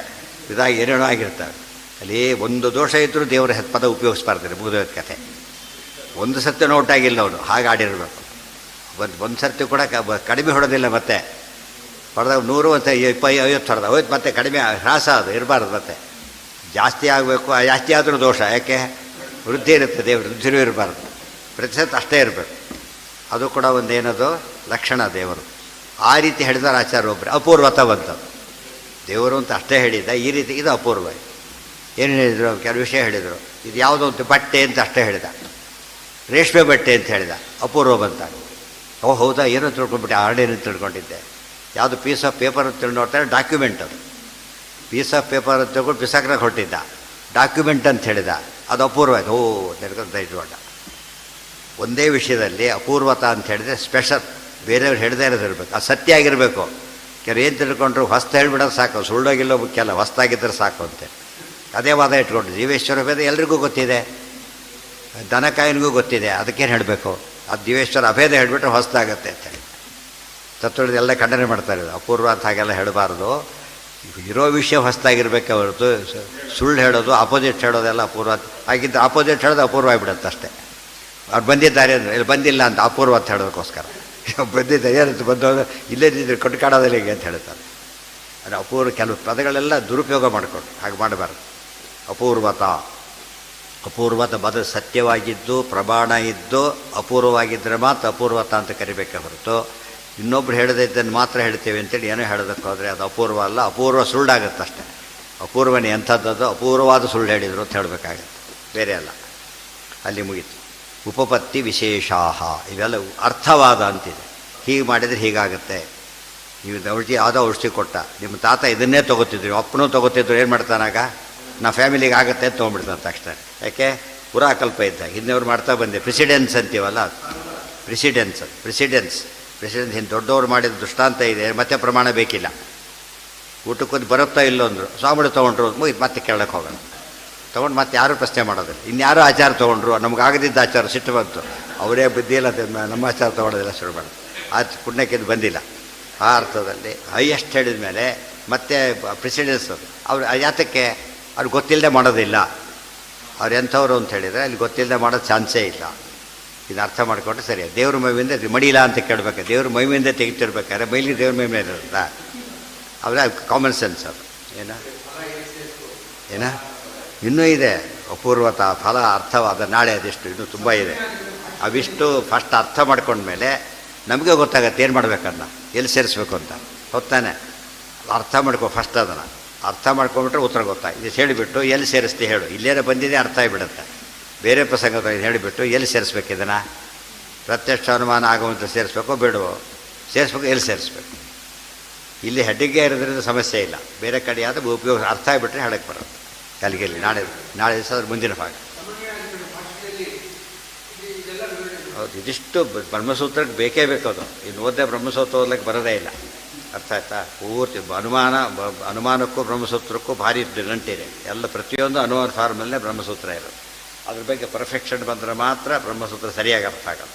ಇದಾಗಿ ಏನೇನೋ ಆಗಿರ್ತಾರೆ. ಅಲ್ಲಿ ಒಂದು ದೋಷ ಇದ್ದರೂ ದೇವರ ಪದ ಉಪಯೋಗಿಸ್ಬಾರ್ದು. ಮುಗಿದೋದ ಕಥೆ. ಒಂದು ಸತ್ಯನೂ ಔಟ್ ಆಗಿಲ್ಲ ಅವನು, ಹಾಗೆ ಆಡಿರಬೇಕು. ಒಂದು ಸರ್ತಿ ಕೂಡ ಕಡಿಮೆ ಹೊಡೋದಿಲ್ಲ. ಮತ್ತೆ ಹೊಡೆದಾಗ 100 ಮತ್ತು 50 ಹೊಡೆದ ಹೋಯ್ತು, ಮತ್ತೆ ಕಡಿಮೆ ಹ್ರಾಸ ಅದು ಇರಬಾರ್ದು. ಮತ್ತೆ ಜಾಸ್ತಿ ಆಗಬೇಕು. ಜಾಸ್ತಿ ಆದರೂ ದೋಷ. ಯಾಕೆ? ವೃದ್ಧಿ ಇರುತ್ತೆ, ದೇವರು ವೃದ್ಧಿನೂ ಇರಬಾರ್ದು. ಪ್ರತಿಶತ ಅಷ್ಟೇ ಇರಬೇಕು. ಅದು ಕೂಡ ಒಂದೇನದು ಲಕ್ಷಣ ದೇವರು. ಆ ರೀತಿ ಹೇಳಿದಾರೆ ಆಚಾರ್ಯ ಒಬ್ಬರು. ಅಪೂರ್ವತ ಬಂತದ್ದು ದೇವರು ಅಂತ ಅಷ್ಟೇ ಹೇಳಿದ್ದ. ಈ ರೀತಿ ಇದು ಅಪೂರ್ವ. ಏನು ಹೇಳಿದರು? ಕೆಲವು ವಿಷಯ ಹೇಳಿದರು. ಇದು ಯಾವುದೋ ಒಂದು ಬಟ್ಟೆ ಅಂತ ಅಷ್ಟೇ ಹೇಳಿದ. ರೇಷ್ಮೆ ಬಟ್ಟೆ ಅಂತ ಹೇಳಿದ, ಅಪೂರ್ವ ಬಂತ. ಓ ಹೌದಾ, ಏನೋ ತಿಳ್ಕೊಂಡ್ಬಿಟ್ಟೆ, ಆರ್ಡೇನು ತಿಳ್ಕೊಂಡಿದ್ದೆ. ಯಾವುದು ಪೀಸ್ ಆಫ್ ಪೇಪರ್ ಅಂತ ನೋಡ್ತಾರೆ, ಡಾಕ್ಯುಮೆಂಟ್ ಅದು. ಪೀಸ್ ಆಫ್ ಪೇಪರ್ ಅಂತ ತಿಳ್ಕೊಂಡು ಪಿಸಾಕ್ರಾಗ ಹೊಟ್ಟಿದ್ದ, ಡಾಕ್ಯುಮೆಂಟ್ ಅಂತ ಹೇಳಿದ, ಅದು ಅಪೂರ್ವ ಆಯ್ತು. ನೆಡ್ಕೊಂಡು ಇಟ್ಕೊಂಡ. ಒಂದೇ ವಿಷಯದಲ್ಲಿ ಅಪೂರ್ವತ ಅಂತ ಹೇಳಿದರೆ ಸ್ಪೆಷಲ್, ಬೇರೆಯವ್ರು ಹೇಳ್ದೇ ಇರೋದಿರ್ಬೇಕು, ಅದು ಸತ್ಯ ಆಗಿರಬೇಕು. ಕೆಲವು ಏನು ತಿಳ್ಕೊಂಡ್ರು ಹೊಸ್ತು ಹೇಳ್ಬಿಡೋದು ಸಾಕು, ಸುಳ್ಳೋಗಿಲ್ಲೋ ಮುಖ್ಯ ಅಲ್ಲ, ಹೊಸ್ತಾಗಿದ್ದರೆ ಸಾಕು ಅಂತೆ. ಅದೇ ವಾದ ಇಟ್ಕೊಂಡು ಜೀವೇಶ್ವರ ಭೇದ ಎಲ್ರಿಗೂ ಗೊತ್ತಿದೆ, ದನಕಾಯನಿಗೂ ಗೊತ್ತಿದೆ, ಅದಕ್ಕೇನು ಹೇಳಬೇಕು? ಅದು ಜೀವೇಶ್ವರ ಅಭೇದ ಹೇಳಿಬಿಟ್ರೆ ಹೊಸ್ತಾಗತ್ತೆ ಅಂತೇಳಿ ತತ್ವದಲ್ಲಿ ಎಲ್ಲ ಖಂಡನೆ ಮಾಡ್ತಾರೆ. ಅಪೂರ್ವ ಅಂತ ಹಾಗೆಲ್ಲ ಹೇಳಬಾರ್ದು, ಇರೋ ವಿಷಯ ಹೊಸ್ತಾಗಿರ್ಬೇಕೆ ಹೊರತು ಸುಳ್ಳು ಹೇಳೋದು, ಆಪೋಸಿಟ್ ಹೇಳೋದೆಲ್ಲ ಅಪೂರ್ವ. ಹಾಗಿದ್ದು ಆಪೋಸಿಟ್ ಹೇಳೋದು ಅಪೂರ್ವ ಆಗಿಬಿಡುತ್ತೆ ಅಷ್ಟೇ. ಅವ್ರು ಬಂದಿದ್ದಾರೆ ಅಂದರೆ ಇಲ್ಲಿ ಬಂದಿಲ್ಲ ಅಂತ ಅಪೂರ್ವ ಅಂತ ಹೇಳೋದಕ್ಕೋಸ್ಕರ. ಬಂದಿದ್ದಾರೆ ಏನಂತ ಬಂದವರು ಇಲ್ಲೇ ಇದ್ದರೆ ಕೊಟ್ಟು ಕಾಡೋದಿಲ್ಲ ಹೀಗೆ ಅಂತ ಹೇಳ್ತಾರೆ. ಅದು ಅಪೂರ್ವ. ಕೆಲವು ಪದಗಳೆಲ್ಲ ದುರುಪಯೋಗ ಮಾಡಿಕೊಂಡು ಹಾಗೆ ಮಾಡಬಾರ್ದು. ಅಪೂರ್ವತ, ಅಪೂರ್ವತ ಬದಲು ಸತ್ಯವಾಗಿದ್ದು ಪ್ರಮಾಣ ಇದ್ದು ಅಪೂರ್ವವಾಗಿದ್ದರೆ ಮಾತ್ರ ಅಪೂರ್ವತ ಅಂತ ಕರಿಬೇಕೆ ಹೊರತು ಇನ್ನೊಬ್ರು ಹೇಳದಿದ್ದನ್ನು ಮಾತ್ರ ಹೇಳ್ತೇವೆ ಅಂತೇಳಿ ಏನೋ ಹೇಳೋದಕ್ಕೆ ಹೋದರೆ ಅದು ಅಪೂರ್ವ ಅಲ್ಲ, ಅಪೂರ್ವ ಸುಳ್ಳಾಗುತ್ತೆ ಅಷ್ಟೇ. ಅಪೂರ್ವನೇ ಎಂಥದ್ದು, ಅಪೂರ್ವವಾದ ಸುಳ್ಳು ಹೇಳಿದರು ಅಂತ ಹೇಳಬೇಕಾಗತ್ತೆ, ಬೇರೆ ಅಲ್ಲ. ಅಲ್ಲಿ ಮುಗೀತು. ಉಪಪತ್ತಿ ವಿಶೇಷಾಹ ಇವೆಲ್ಲ ಅರ್ಥವಾದ ಅಂತಿದೆ. ಹೀಗೆ ಮಾಡಿದರೆ ಹೀಗಾಗುತ್ತೆ. ನೀವು ಔಷಧಿ ಯಾವುದೋ ಔಷಧಿ ಕೊಟ್ಟ, ನಿಮ್ಮ ತಾತ ಇದನ್ನೇ ತೊಗೋತಿದ್ರು, ಅಪ್ಪನೂ ತೊಗೋತಿದ್ರು, ಏನು ಮಾಡ್ತಾನಾಗ ನಾ ಫ್ಯಾಮಿಲಿಗೆ ಆಗುತ್ತೆ ಅಂತ ತೊಗೊಂಡ್ಬಿಡ್ತಾನೆ ತಕ್ಷಣ. ಯಾಕೆ? ಪುರಾಕಲ್ಪ ಇದ್ದಾಗ ಹಿಂದೆವ್ರು ಮಾಡ್ತಾ ಬಂದೆ. ಪ್ರೆಸಿಡೆನ್ಸ್ ಅಂತೀವಲ್ಲ, ಪ್ರೆಸಿಡೆನ್ಸ್ ಹಿಂದೆ ದೊಡ್ಡವ್ರು ಮಾಡಿದ ದೃಷ್ಟಾಂತ ಇದೆ, ಮತ್ತೆ ಪ್ರಮಾಣ ಬೇಕಿಲ್ಲ. ಊಟಕ್ಕೊಂದು ಬರುತ್ತಾ ಇಲ್ಲೋ ಅಂದರು, ಸ್ವಾಮಿಗಳು ತೊಗೊಂಡ್ರು, ಮುಗಿದು ಮತ್ತೆ ಕೇಳಕ್ಕೆ ಹೋಗೋಣ. ತೊಗೊಂಡು ಮತ್ತೆ ಯಾರೂ ಪ್ರಶ್ನೆ ಮಾಡೋದಿಲ್ಲ. ಇನ್ಯಾರೋ ಆಚಾರ ತೊಗೊಂಡ್ರು, ನಮಗಾಗದಿದ್ದ ಆಚಾರ ಸಿಟ್ಟು ಬಂತು, ಅವರೇ ಬುದ್ಧಿಯಿಲ್ಲ ನಮ್ಮ ಆಚಾರ ತೊಗೊಳೋದಿಲ್ಲ ಶುರು ಮಾಡಿ. ಆ ಪುಣ್ಯಕ್ಕಿದ್ದು ಬಂದಿಲ್ಲ. ಆ ಅರ್ಥದಲ್ಲಿ ಹೈಯೆಸ್ಟ್ ಹೇಳಿದ ಮೇಲೆ ಮತ್ತೆ ಪ್ರೆಸಿಡೆನ್ಸ್ ಅವ್ರು ಯಾತಕ್ಕೆ ಅವ್ರಿಗೆ ಗೊತ್ತಿಲ್ಲದೆ ಮಾಡೋದಿಲ್ಲ. ಅವ್ರು ಎಂಥವ್ರು ಅಂತ ಹೇಳಿದರೆ ಅಲ್ಲಿ ಗೊತ್ತಿಲ್ಲದೆ ಮಾಡೋದು ಚಾನ್ಸೇ ಇಲ್ಲ. ಇದು ಅರ್ಥ ಮಾಡಿಕೊಂಡ್ರೆ ಸರಿ. ದೇವ್ರ ಮೈಮಿಂದ ಮಡಿಲ್ಲ ಅಂತ ಕೇಳಬೇಕು, ದೇವ್ರ ಮೈಮಿಂದ ತೆಗಿತಿರ್ಬೇಕಾದ್ರೆ ಮೈಲಿಗೆ ದೇವ್ರ ಮೈ ಮೇಲೆ ಇರುತ್ತಾ? ಅವರ ಕಾಮನ್ ಸೆನ್ಸ್ ಅದು. ಏನ ಇನ್ನೂ ಇದೆ ಅಪೂರ್ವತ ಫಲ ಅರ್ಥವಾದ ನಾಳೆ ಅದಿಷ್ಟು ಇನ್ನೂ ತುಂಬ ಇದೆ. ಅವಿಷ್ಟು ಫಸ್ಟ್ ಅರ್ಥ ಮಾಡ್ಕೊಂಡ್ಮೇಲೆ ನಮಗೆ ಗೊತ್ತಾಗತ್ತೆ ಏನು ಮಾಡಬೇಕನ್ನ, ಎಲ್ಲಿ ಸೇರಿಸ್ಬೇಕು ಅಂತ. ಹೊತ್ತಾನೆ ಅರ್ಥ ಮಾಡ್ಕೊ ಫಸ್ಟ್. ಅದನ್ನು ಅರ್ಥ ಮಾಡ್ಕೊಂಬಿಟ್ರೆ ಉತ್ತರ ಗೊತ್ತಾಗ. ಇದು ಹೇಳಿಬಿಟ್ಟು ಎಲ್ಲಿ ಸೇರಿಸ್ತಿ ಹೇಳು, ಇಲ್ಲೇನೋ ಬಂದಿದೆ ಅರ್ಥ ಆಗಿಬಿಡುತ್ತೆ. ಬೇರೆ ಪ್ರಸಂಗದ ಹೇಳಿಬಿಟ್ಟು ಎಲ್ಲಿ ಸೇರಿಸ್ಬೇಕು, ಇದನ್ನು ಪ್ರತ್ಯಕ್ಷ ಅನುಮಾನ ಆಗುವಂಥ ಸೇರಿಸ್ಬೇಕೋ ಬೇಡವೋ, ಸೇರಿಸ್ಬೇಕು, ಎಲ್ಲಿ ಸೇರಿಸ್ಬೇಕು. ಇಲ್ಲಿ ಹೆಡ್ಡಿಗೆ ಇರೋದ್ರಿಂದ ಸಮಸ್ಯೆ ಇಲ್ಲ, ಬೇರೆ ಕಡೆ ಆದ ಉಪಯೋಗ ಅರ್ಥ ಆಗಿಬಿಟ್ರೆ ಹೇಳಕ್ಕೆ ಬರುತ್ತೆ. ಅಲ್ಲಿಗೆ ನಾಳೆ ದಿವಸ ಅದ್ರ ಮುಂದಿನ ಭಾಗ. ಹೌದು, ಇದಿಷ್ಟು ಬ್ರಹ್ಮಸೂತ್ರಕ್ಕೆ ಬೇಕೇ ಬೇಕದು. ಇನ್ನು ಓದ್ದೆ ಬ್ರಹ್ಮಸೂತ್ರ ಓದ್ಲಿಕ್ಕೆ ಬರೋದೇ ಇಲ್ಲ. ಅರ್ಥ ಆಯ್ತಾ? ಪೂರ್ತಿ ಅನುಮಾನಕ್ಕೂ ಬ್ರಹ್ಮಸೂತ್ರಕ್ಕೂ ಭಾರಿ ನಂಟಿದೆ. ಎಲ್ಲ ಪ್ರತಿಯೊಂದು ಅನುಮಾನ ಫಾರ್ಮಲ್ಲೇ ಬ್ರಹ್ಮಸೂತ್ರ ಇರೋದು. ಅದ್ರ ಬಗ್ಗೆ ಪರ್ಫೆಕ್ಷನ್ ಬಂದರೆ ಮಾತ್ರ ಬ್ರಹ್ಮಸೂತ್ರ ಸರಿಯಾಗಿ ಅರ್ಥ ಆಗೋದು.